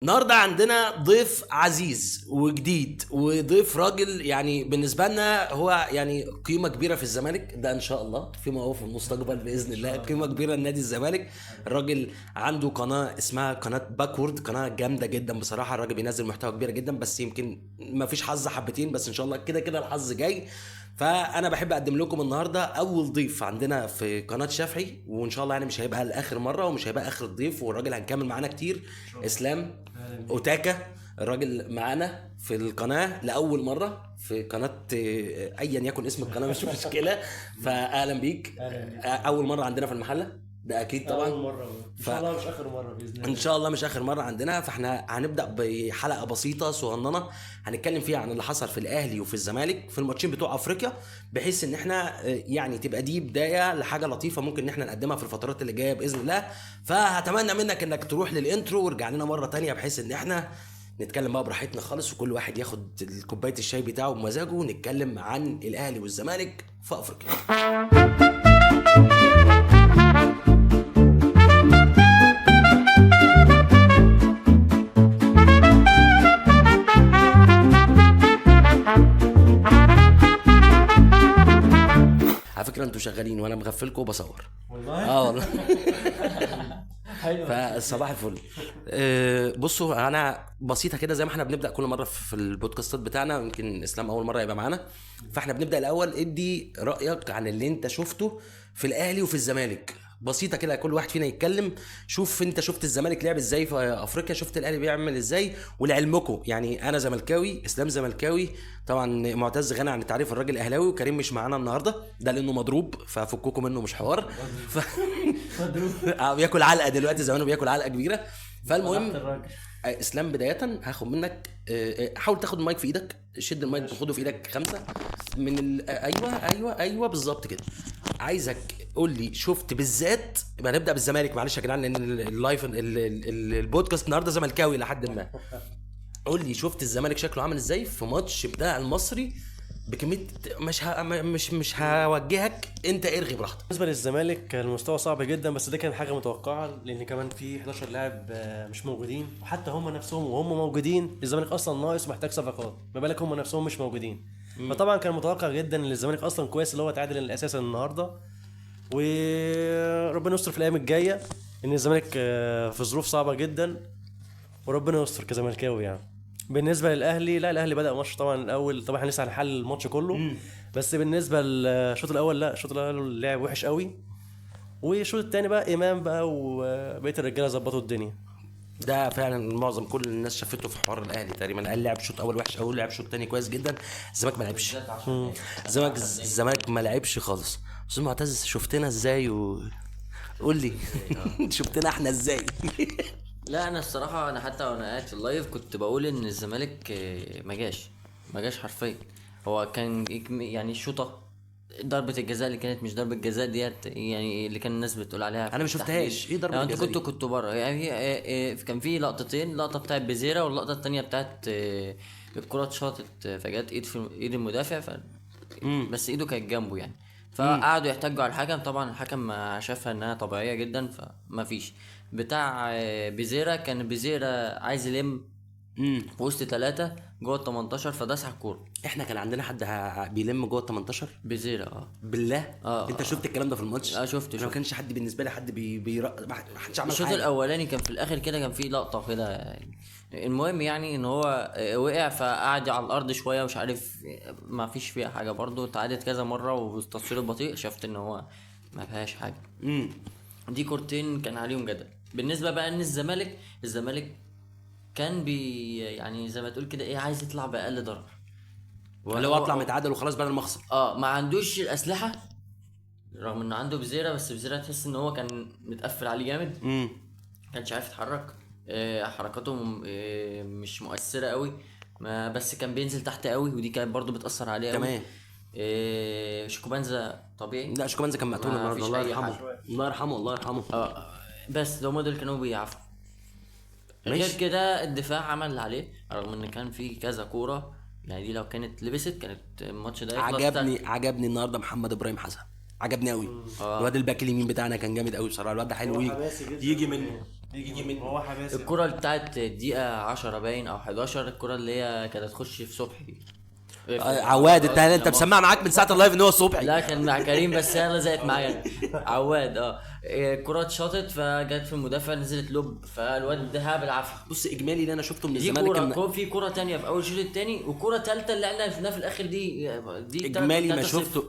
النهارده عندنا ضيف عزيز وجديد وضيف راجل، يعني بالنسبه لنا هو يعني قيمه كبيره في الزمالك ده ان شاء الله، فيما هو في المستقبل باذن الله قيمه كبيره لنادي الزمالك. الراجل عنده قناه اسمها قناه باكورد، قناه جامده جدا بصراحه. الراجل بينزل محتوى كبير جدا، بس يمكن ما فيش حظ حبتين، بس ان شاء الله كده كده الحظ جاي. فانا بحب اقدم لكم النهارده اول ضيف عندنا في قناه شافعي، وان شاء الله يعني مش هيبقى لاخر مره ومش هيبقى اخر الضيف، والراجل هنكمل معانا كتير. اسلام اوتاكا الراجل معانا في القناه لاول مره في قناه، ايا يكن اسم القناه مش مشكله. فاهلا بيك. اول مره عندنا في المحله ده اكيد طبعا. اول مره ان شاء الله مش اخر مره باذن الله. ان شاء الله مش اخر مره عندنا. فاحنا هنبدا بحلقه بسيطه صغننه هنتكلم فيها عن اللي حصل في الاهلي وفي الزمالك في الماتشين بتوع افريقيا، بحيث ان احنا يعني تبقى دي بدايه لحاجه لطيفه ممكن ان احنا نقدمها في الفترات اللي جايه باذن الله. فهتمنى منك انك تروح للانترو وارجع لنا مره تانية، بحيث ان احنا نتكلم بقى براحتنا خالص، وكل واحد ياخد كوبايه الشاي بتاعه بمزاجه، ونتكلم عن الاهلي والزمالك في افريقيا. على فكره انتوا شغالين وانا مغفلكم وبصور والله والله. حلو. فصباح الفل. بصوا انا بسيطه كده زي ما احنا بنبدا كل مره في البودكاستات بتاعنا، يمكن اسلام اول مره يبقى معانا، فاحنا بنبدا الاول. ادي رايك عن اللي انت شفته في الاهلي وفي الزمالك، بسيطه كده كل واحد فينا يتكلم. شوف انت شفت الزمالك لعب ازاي في افريقيا، شفت الاهلي بيعمل ازاي. ولعلمكم يعني انا زملكاوي، اسلام زملكاوي طبعا، معتز غني عن التعريف الراجل اهلاوي، وكريم مش معانا النهارده ده لانه مضروب، ففكوكم منه مش حوار. بياكل علقه دلوقتي، زمانه بياكل علقه كبيره. فالمهم اسلام بدايه هاخد منك، حاول تاخد المايك في ايدك، شد المايك خده في ايدك 5 من ايوه بالظبط كده. عايزك قول لي شفت بالذات، يبقى نبدا بالزمالك معلش يا جدعان لان اللايف البودكاست النهارده زملكاوي لحد ما. قول لي شفت الزمالك شكله عامل ازاي في ماتش بتاع المصري بكميه، مش هوجهك انت، ارغي براحتك. بالنسبه للزمالك المستوى صعب جدا، بس ده كان حاجه متوقعه لان كمان في 11 لاعب مش موجودين، وحتى هم نفسهم وهم موجودين الزمالك اصلا ناقص محتاج صفقات، ما بالك هم نفسهم مش موجودين. فطبعا كان متوقع جدا ان الزمالك اصلا كويس اللي هو تعادل الاساسا النهارده، وربنا يستر في الايام الجايه ان الزمالك في ظروف صعبه جدا، وربنا يستر كزملكاوي يعني. بالنسبه للاهلي، لا الاهلي بدا ماتش طبعا الاول، طبعا احنا لسه هنحل الماتش كله. بس بالنسبه للشوط الاول، لا الشوط الاول لعب وحش قوي، والشوط الثاني بقى امام بقى وبقيه الرجاله ظبطوا الدنيا. ده فعلا معظم كل الناس شافته في حوار الاهلي تقريبا. الاهلي لعب شوط اول وحش قوي، لعب شوط تاني كويس جدا. الزمالك ما لعبش، الزمالك ما لعبش خالص. استاذ معتز شفتنا ازاي قول لي شفتنا احنا ازاي؟ لا انا الصراحه انا حتى وانا قاعد في اللايف كنت بقول ان الزمالك ما جاش حرفيا. هو كان يعني الشوطه ضربه الجزاء اللي كانت مش ضربه جزاء ديت، يعني اللي كان الناس بتقول عليها انا ما شفتهاش. ايه ضربه الجزاء؟ انتوا كنتوا بره يعني. كان في لقطتين، لقطه بتاعت بزيرة واللقطه الثانيه بتاعت الكره اتشاطت فجات ايد في ايد المدافع بس ايده كانت جنبه يعني. فقعدوا يحتجوا على الحكم، طبعا الحكم شافها انها طبيعيه جدا فما فيش. بتاع بزيرة كان بزيرة عايز يلم وسط 3 جوه 18 فداس على الكوره. احنا كان عندنا حد بيلم جوه 18 بزيرة بالله. انت شفت الكلام ده في الماتش؟ شفت. ما كانش حد بالنسبه لي حد ما حدش عمل الشوط حاجه. الاولاني كان في الاخر كده كان في لقطه كده يعني. المهم يعني ان هو وقع فقعد على الارض شويه مش عارف، ما فيش فيها حاجه برضو. اتعادت كذا مره والتصوير البطيء شفت ان هو ما فيهاش حاجه. دي كورتين كان عليهم جدل. بالنسبه بقى ان الزمالك كان يعني زي ما تقول كده ايه، عايز يطلع باقل ضرر، ولا هو اطلع متعادل وخلاص بدل ما اخسر. ما عندوش الاسلحه رغم انه عنده بزيرة، بس بزيرة تحس ان هو كان متقفل عليه جامد. كانش عارف يتحرك، حركاته مش مؤثره قوي، بس كان بينزل تحت قوي ودي كانت برضو بتاثر عليه قوي. تمام. شيكوبانزا طبيعي. لا شيكوبانزا كان مقتول النهارده، الله يرحمه. الله يرحمه الله يرحمه. بس هم دول كانوا بيعافوا. غير كده الدفاع عمل اللي عليه رغم ان كان في كذا كوره يعني. دي لو كانت لبست كانت الماتش ده عجبني النهارده محمد ابراهيم حسن، عجبني قوي. الواد الباك اليمين بتاعنا كان جامد قوي بصراحه. الواد ده حلو، يجي منه يجي من هو حماسي. الكرة بتاعت دقيقة 10 باين او 11، الكرة اللي هي كانت تخش في صبحي. عواد انت مسمع معاك من ساعه اللايف ان هو صبحي. لا كان مع كريم بس هي لزقت معايا. عواد الكرة اتشاطت فجت في المدافع نزلت لوب فالواد دهها بالعافية. بص اجمالي اللي انا شفته من دي الزمالك كورة في كورة تانية في اول الشوط التاني، وكورة تالتة اللي احنا شفناها في الاخر دي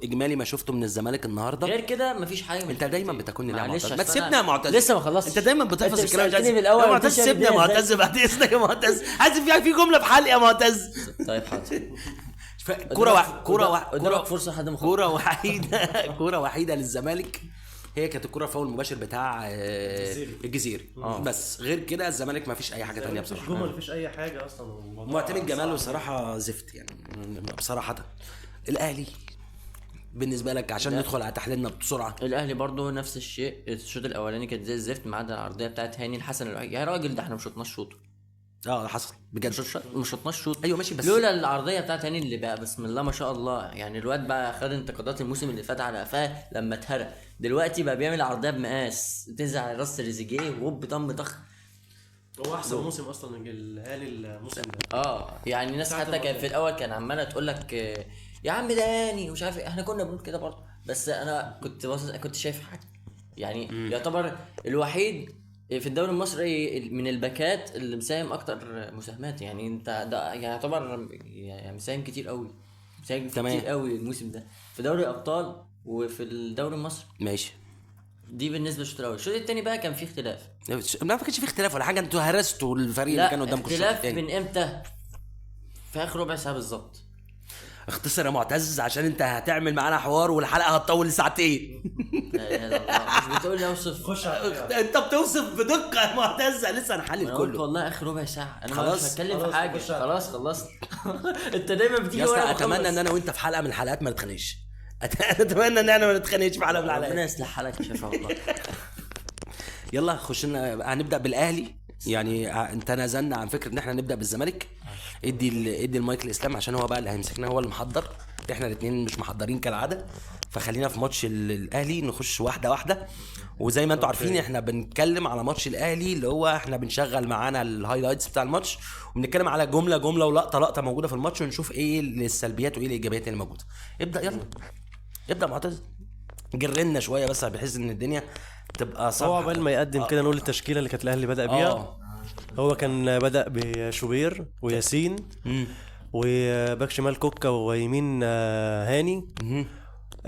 اجمالي ما شفته من الزمالك النهارده. غير كده مفيش حاجة. انت دايما بتكون لي معلش معتز، ما عشان تسيبنا يا معتز. لسه ما خلصتش. انت دايما بتحفظ انت الكلام. سألتني في الأول يا معتز انت سيبني يا شايف الدنيا معتز بعد اذنك يا معتز، عايز في جمله في حلقي يا معتز. طيب حاضر. كوره فرصة لحد ما اخلص. كوره وحيده للزمالك، هي كانت الكوره فاول مباشر بتاع الجزيري. بس غير كده الزمالك ما فيش اي حاجه تانية بصراحه. ما فيش اي حاجه اصلا. معتمد جمال بصراحه زفت يعني بصراحه. الاهلي بالنسبه لك عشان ندخل على تحليلنا بسرعه. الاهلي برضه نفس الشيء، الشوط الاولاني كانت زي الزفت ما عدا العرضيه بتاعت هاني الحسن الوحيد. يا راجل ده احنا مش شطناش شوط. ده حصل بجد. مش شطناش شوط. ايوه ماشي، بس لولا العرضيه بتاعت هاني اللي بقى بسم الله ما شاء الله، يعني الواد بقى خد انتقادات الموسم اللي فات على قفاه لما اتهرى، دلوقتي بقى بيعمل عرضيه بمقاس تنزل على راس تريزيجيه وهوب طم طخ. هو احسن موسم اصلا الاهلي الموسم ده. يعني ناس حتى كان في الاول كان عماله تقول لك يا عم ده هاني ومش عارف احنا كنا بنقول كده برضه، بس انا كنت شايف حاجه يعني يعتبر الوحيد في الدوري المصري من الباكات اللي مساهم اكتر مساهمات. يعني انت ده يعني يعتبر يعني مساهم كتير قوي، مساهم كتير قوي الموسم ده في دوري الابطال وفي الدوري المصري. ماشي. دي بالنسبه للشوط الاول. الشوط الثاني بقى كان فيه اختلاف. ما كانش فيه اختلاف ولا حاجه، انتوا هرستوا الفريق اللي كان قدامكم الشوط اختلاف الثاني. من امتى؟ في اخر ربع ساعه بالظبط. اختصر يا معتز عشان انت هتعمل معانا حوار والحلقه هتطول ساعتين. لا اله الا الله. مش بتقول لي اوصف. خش انت بتوصف بدقه يا معتز، لسه هنحلل كله والله اخر ربع ساعه انا خلاص. مش هتكلم في حاجه. خلاص خلصت. انت دايما بتيجي يا اتمنى ان انا وانت في حلقه من الحلقات ما نتخانقش. اتمنى ان احنا ما نتخانقش في حلقه من الحلقات. ربنا يصلح حالك يا شيخ والله. يلا خش لنا. هنبدا بالاهلي. يعني تنازلنا عن فكره ان احنا نبدا بالزمالك. ادي المايك لاسلام عشان هو بقى اللي هيمسكنا، هو اللي محضر. احنا الاثنين مش محضرين كالعاده، فخلينا في ماتش الاهلي نخش واحده واحده. وزي ما انتم عارفين احنا بنتكلم على ماتش الاهلي اللي هو احنا بنشغل معانا الهايلايتس بتاع الماتش، وبنتكلم على جمله ولقطه موجوده في الماتش، ونشوف ايه السلبيات وايه الايجابيات اللي موجوده. ابدا معتز، جرنا شويه بس بحيث ان الدنيا تبقى صح. هو قبل ما يقدم كده نقول التشكيله اللي كانت الاهلي بدا بيها. هو كان بدا بشوبير وياسين وباك شمال كوكا ويمين هاني،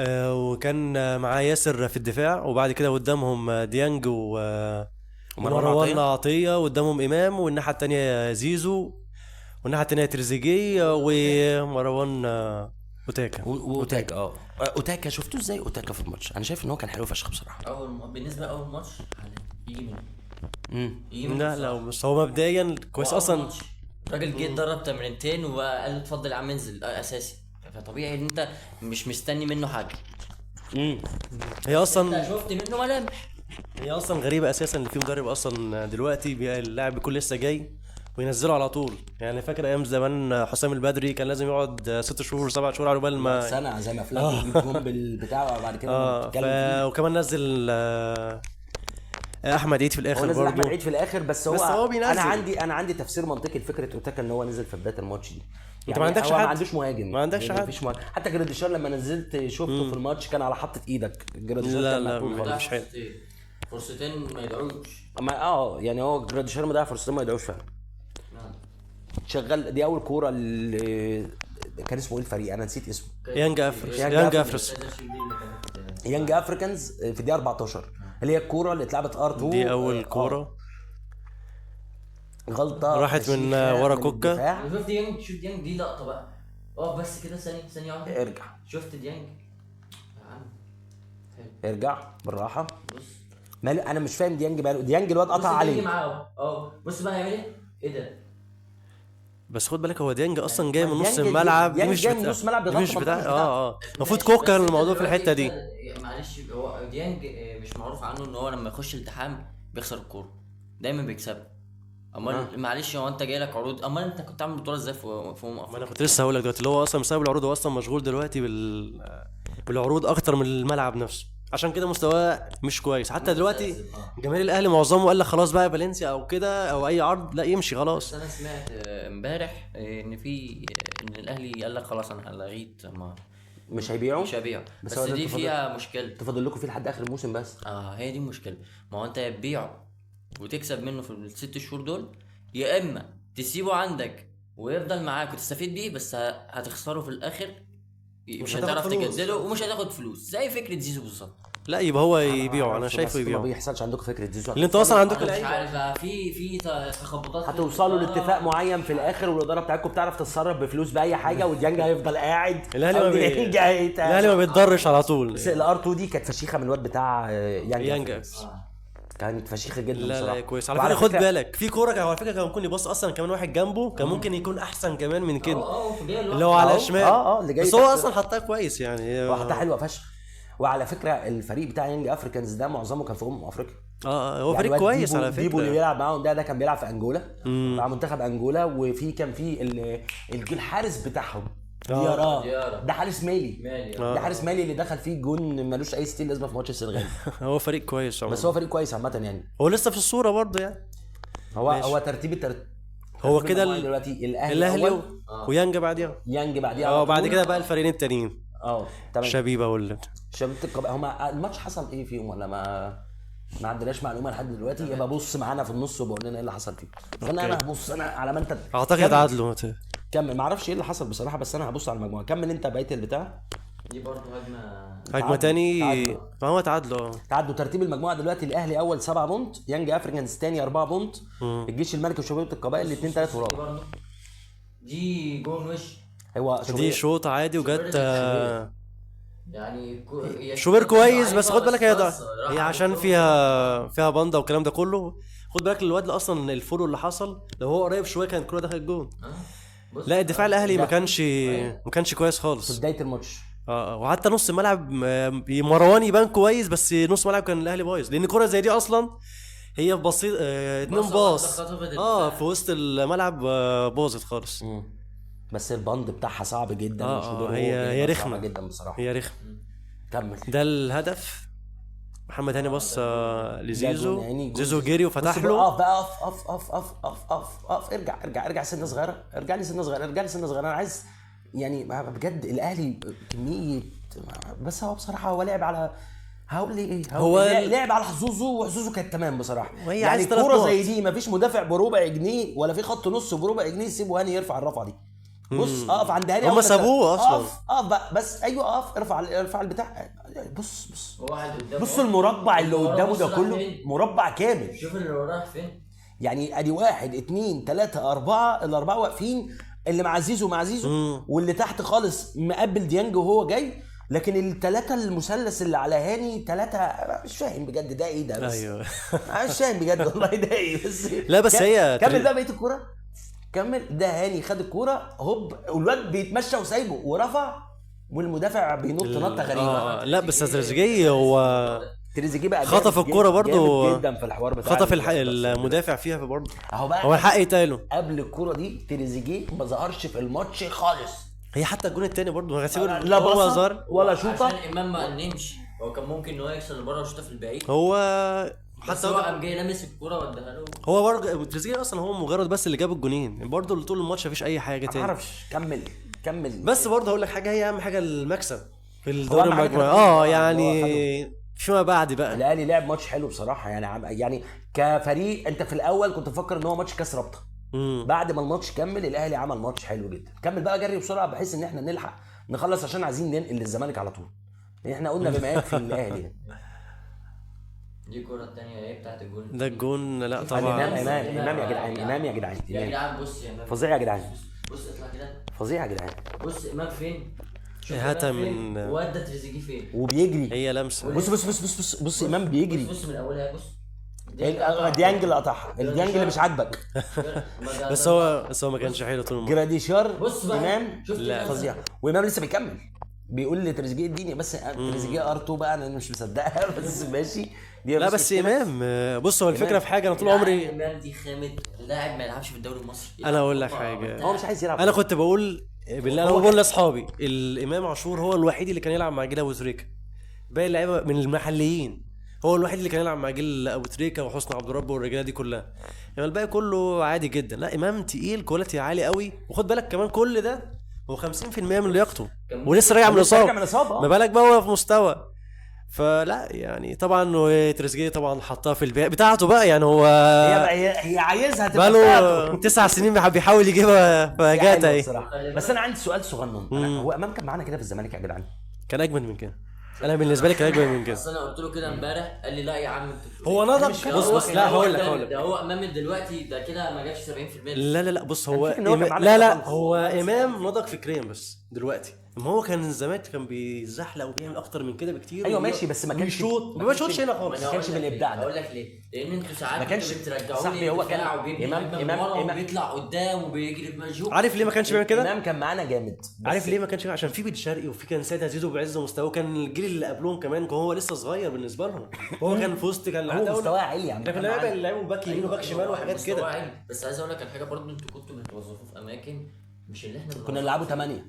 وكان معاه ياسر في الدفاع، وبعد كده قدامهم ديانج ومروان عطية، وقدامهم امام، والناحيه الثانيه زيزو، والناحيه الثانيه تريزيجيه ومروان اوتاكا. اوتاكا شفتوا ازاي اوتاكا في الماتش؟ انا شايف ان هو كان حلو فشخ بصراحه. بالنسبه لاول ماتش يجي منه. لا بس هو مبدئيا كويس اصلا. راجل جه اتدرب تمرينتين وقال له اتفضل يا عم انزل اساسي، فطبيعي ان انت مش مستني منه حاجه. هي اصلا انت شفت منه ملامح. هي اصلا غريبه اساسا ان في مدرب اصلا دلوقتي اللاعب بيكون لسه جاي وينزله على طول. يعني فاكر ايام زمان حسام البدري كان لازم يقعد 6 شهور 7 شهور على بال ما سنه زي ما فلان يجيب جون بالبتاع وبعد كده وكمان نزل احمد عيد في الاخر برضه. احمد عيد في الاخر بس هو بينزل. انا عندي تفسير منطقي لفكره اوتاكا ان هو نزل في بدايه الماتش دي. انت ما عندكش حد، ما عندوش مهاجم، ما عندكش حد. مفيش مهاجم. حتى جراديشار لما نزلت شفته في الماتش كان على حطه ايدك. جراديشار لا مش حلو. فرصتين ما يدعوش. اما يعني هو جراديشار مضيع فرصتين ما يدعوش فعلا. شغال. دي اول كوره اللي كان اسمه ايه الفريق؟ انا نسيت اسمه. يانج افريكانز في دقيقه 14 اللي هي الكوره اللي اتلعبت ار2. دي اول كوره غلطه راحت من ورا كوكا. شفت ديانج؟ شوف ديانج دي لقطه بقى. بس كده ثانيه واحده. ارجع. شفت ديانج يا عم؟ ارجع بالراحه. بص ماله انا مش فاهم. ديانج الواد قطع عليه. بص بقى هيعمل ايه ده؟ بس خد بالك هو ديانج اصلا جاي من نص الملعب. دي مش بتاع المفروض كوكا الموضوع في الحته دي. معلش هو ديانج مش معروف عنه ان هو لما يخش التحام بيخسر الكوره، دايما بيكسبها. امال معلش هو انت جاي لك عروض، امال انت كنت عامل بطوله ازاي في ما انا كنت لسه هقول لك دلوقتي اللي هو اصلا بسبب العروض هو اصلا مشغول دلوقتي بالعروض اكتر من الملعب نفسه. عشان كده مستواه مش كويس حتى دلوقتي. جماهير الاهلي معظمه قال لك خلاص بقى فالنسيا او كده او اي عرض لا يمشي خلاص. بس انا سمعت امبارح ان في ان الاهلي قال لك خلاص انا هلغيه، ما مش هيبيعوا. مش هبيعه. بس بس هو ده دي تفاضل. فيها مشكله. تفضل لكم فيه لحد اخر الموسم بس. هي دي المشكله. ما هو انت يا تبيعه وتكسب منه في ال6 شهور دول، يا اما تسيبه عندك ويفضل معاك وتستفيد بيه، بس هتخسره في الاخر، مش هتاخد هتعرف فلوس. تجدده ومش هتاخد فلوس، زي فكره زيزو بالظبط. لا يبقى هو يبيعه، انا شايفه ما يبيعه. بيحصلش عندكم فكره زيزو اللي انت اصلا عندكم انا مش لعيبه. عارف بقى، في تخبطات هتوصلوا لاتفاق معين في الاخر، والاداره بتاعتكم بتعرف تتصرف بفلوس باي حاجه، وديانج هيفضل قاعد. الاهلي أو ما بي... ديانج هيت- الاهلي ما بيتضرش على طول. بس الار 2 دي كانت فشيخه من الواد بتاع يانج أفريقيا. كانت فشيخه جدا لا بصراحه. لا كويس على وعلى فكره. خد بالك في كوره على فكره كان ممكن يبص اصلا كمان واحد جنبه كان ممكن يكون احسن كمان من كده اللي هو على أهو. الشمال. اللي جاي بس هو تحت. اصلا حطها كويس يعني. واحده حلوه فشخ. وعلى فكره الفريق بتاع يانج افريكانز ده معظمه كان في افريقيا. هو فريق الواد كويس ديبو- على ديبو اللي فكره. بيلعب معاهم ده كان بيلعب في انجولا مع منتخب انجولا. وفي كان في الحارس بتاعهم ديارا، ده حارس مالي. ده حارس مالي اللي دخل فيه جون ملوش اي ستيل لازمه في ماتش السنغال. هو فريق كويس بس هو فريق كويس عامه يعني. هو لسه في الصوره برضه يعني. هو ترتيب هو كده دلوقتي الاهلي أول، ويانج بعديها. يانج بعديها على بعد طول. كده بقى الفريقين التانيين تمام. شبيبه ولا شباب هما الماتش حصل ايه فيهم ولا ما عندناش معلومه لحد دلوقتي. يبقى بص معانا في النص وبقول لنا ايه اللي حصل فيه. فانا هبص انا على ما انت اعتقد كمل. تعادلوا. كمل. ما اعرفش ايه اللي حصل بصراحه، بس انا هبص على المجموعه. كمل انت بقيه البتاع. دي برضه هجمه تاني. تعادلوا. ما هو تعادلوا. تعدوا ترتيب المجموعه دلوقتي. الاهلي اول 7 بونت، يانج افريكانز ثاني 4 بونت، الجيش الملكي وشباب القبائل الاثنين 3 ورابع. دي جون وش هو دي شوط عادي وجت يعني شوبير كويس. بس خد بالك هي عشان فيها باندا والكلام ده كله. خد بالك الواد اللي اصلا الفولو اللي حصل لو هو قريب شويه كان الكوره دخلت جون. لا الدفاع الاهلي ما كانش كويس في خالص. بدايه الماتش. وحتى نص الملعب مروان يبان كويس بس نص الملعب كان الاهلي بايظ لان كوره زي دي اصلا هي بسيط. 2 باص في وسط الملعب باظت خالص. بس الباند بتاعها صعب جدا. هي رخمه جدا بصراحه. هي رخمه. كمل. ده الهدف. محمد هاني بص لزيزو. يعني زيزو جري وفتح له. اقف بقى اقف ارجع سنه صغيره. ارجع لي سنه صغيره. انا عايز يعني بجد الاهلي كميه. بس هو بصراحه هو لعب على هقول لي ايه. هو لعب على حظوظه وحظوظه كانت تمام بصراحه. وهي يعني عايز 3 كوره نقط. زي دي مفيش مدافع بربع جنيه ولا في خط نص بربع جنيه يسيبه هاني يرفع الرفعه دي. بص اقف عند هاني. هم سابوه اصلا. اقف بقى بس. ايوه اقف ارفع البتاع. بص واحد قدام. بص المربع اللي اللي وراه قدامه ده بص كله راح فين؟ مربع كامل. شوف اللي وراه فين. يعني ادي 1 2 3 4 الاربعه واقفين. اللي مع زيزو واللي تحت خالص مقبل ديانج وهو جاي. لكن الثلاثه المثلث اللي على هاني 3 مش فاهم بجد ده ايه ده. بس ايوه مش فاهم بجد والله ده ايه. بس لا بس هي كمل بقى بقيه الكوره. كمل. ده هاني خد الكوره هوب والواد بيتمشى وسايبه ورفع والمدافع بينط نطه غريبه. لا بس تريزيجيه هو تريزيجيه بقى خطف الكوره برضو. جامد جدا في الحوار بتاع خطف المدافع فيها برضو. اهو بقى هو الحق يتاله. قبل الكوره دي تريزيجيه ما ظهرش في الماتش خالص. هي حتى الجون الثاني برضو لا هو بصة ظهر ولا شوطه. عشان امام ما نمشي، هو كان ممكن ان هو يكسر البره ويشوطها في البعيد. هو حتى هو قام جاي لامس الكوره واداها له. هو برضه تريزيجيه اصلا هو مجرد بس اللي جاب الجونين برضه طول الماتش مفيش اي حاجه ما تاني. اعرفش. كمل. بس برضه هقول لك حاجه هي اهم حاجه المكسب في هو الدوري أهم حاجة المجموعي. كده. يعني فيما بعد بقى الاهلي لعب ماتش حلو بصراحه. يعني كفريق انت في الاول كنت مفكر ان هو ماتش كاس رابطه. بعد ما الماتش كمل الاهلي عمل ماتش حلو جدا. كمل بقى جري بسرعه بحيث ان احنا نلحق نخلص عشان عايزين ننقل للزمالك على طول. احنا قلنا بما يكفي الاهلي. دي الكوره الثانيه ايه بتاعت الجول. ده الجون. لا طبعا امام يا جدعان. يا جدعان بص يا امام. فظيع يا جدعان. بص اطلع كده. فظيع يا جدعان. بص امام فين. هاتها إمام فين، من وادى تريزيجيه فين. وبيجري. هي لمسه. بص امام بيجري. بص من اولها بص. ديانج اللي قطعها. الديانج اللي مش عاجبك. بس هو ما كانش حلو طول الماتش. جراديشار. بص بقى. امام لا فظيع. وامام لسه بيكمل بيقول لتريزيجيه اديني بس. تريزيجيه ار2 بقى انا مش مصدقها بس ماشي. لا بس امام بص هو الفكره في حاجه انا طول عمري امام دي خامه لاعب ما يلعبش في الدوري المصري. انا اقول لك حاجه. هو مش عايز يلعب. انا كنت بقول بالله انا بقول لاصحابي الامام عاشور هو الوحيد اللي كان يلعب مع جيل ابو تريكه باقي اللعيبه من المحليين، هو الوحيد اللي كان يلعب مع جيل ابو تريكه وحسني عبد الرب والرجاله دي كلها. يعني الباقي كله عادي جدا. لا امام تقيل، كواليتي عالي قوي، وخد بالك كمان كل ده هو 50% من لياقته ولسه راجع من الاصابه، ما بالك بقى هو في مستوى. فلا يعني طبعا وتريزيجيه طبعا حطها في البيئه بتاعته بقى، يعني هو هي عايزها تبقى بقاله 9 سنين بيحاول يجيبها فجات اهي. بس انا عندي سؤال صغنن، هو امام كان معانا كده في الزمالك يا جدعان؟ كان اجمد من كده، انا بالنسبه لي كان اجمد من كده. بس انا قلت له كده امبارح قال لي لا يا عم هو نضج. بص لا هقول لك ده هو امام دلوقتي ده كده ما جابش 70%. لا بص هو لا هو امام نضج فكريا بس دلوقتي، ما هو كان زمان كان بيزحلق وبيعمل اكتر من كده بكتير. ايوه ماشي، بس ما كانش ما بيشوطش هنا خالص، ما كانش بالابداع ده. اقول لك ليه؟ لان انتوا ساعات ما كانش بترجعوني هو كان امام بيطلع قدام وبيجري بمجهود. عارف ليه ما كانش بيعمل كده؟ امام كان معانا جامد. عارف ليه ما كانش؟ عشان في بن شرقي وفي كان سيد زيزو بعز مستواه، كان الجيل اللي قبلهم كمان كان هو لسه صغير بالنسبه لهم، هو كان في وسط كان هو مستواه عالي يعني، كان لعيبه باك يمين وباك شمال وحاجات كده. بس عايز اقول لك على حاجه برضه، انتوا كنتوا بتوظفوه في اماكن مش اللي احنا كنا نلعبه 8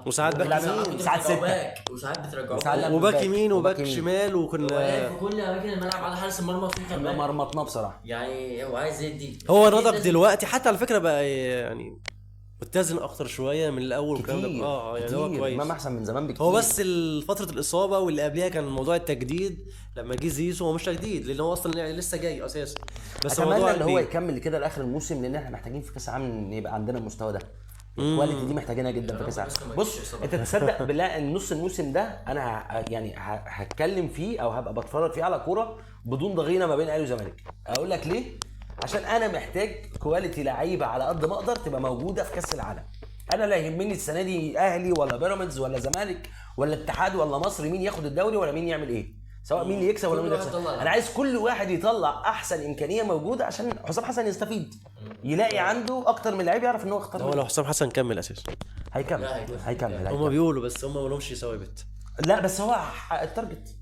وساعات باك يمين ساعات 6 وساعات بترجعوه وباك يمين وباك شمال، وكنا في كل اماكن الملعب على حارس المرمى كنا مرمطناه بصراحه. يعني هو عايز يدي، هو نضج دلوقتي حتى على فكره بقى يعني متزن اكتر شويه من الاول والكلام ده. يعني هو كويس، ما احسن من زمان بكتير. هو بس فتره الاصابه واللي قبلها كان موضوع التجديد، لما جه زيزو هو مش تجديد لان هو اصلا يعني لسه جاي اساسا. بس اتمنى ان هو يكمل كده لاخر الموسم، لان احنا محتاجين في كاس العالم ان يبقى عندنا المستوى ده. الكواليتي دي محتاجينها جدا في كاس العالم. بص انت تصدق بالله ان نص الموسم ده انا يعني هتكلم فيه او هبقى بتفرج فيه على كوره بدون ضغينه ما بين اهلي وزمالك. اقول لك ليه؟ عشان انا محتاج كواليتي لعيبه على قد ما اقدر تبقى موجوده في كاس العالم. انا لا يهمني السنه دي اهلي ولا بيراميدز ولا زمالك ولا اتحاد ولا مصر مين ياخد الدوري ولا مين يعمل ايه، سواء مين اللي يكسب ولا مين يكسب. انا عايز كل واحد يطلع احسن امكانيه موجوده عشان حسام حسن يستفيد، يلاقي عنده اكتر من لعيب يعرف ان هو يختار. هو لو حسام حسن كمل اساسا هيكمل. هم بيقولوا بس هم ما لهمش ثوابت. لا بس هو حقق التارجت،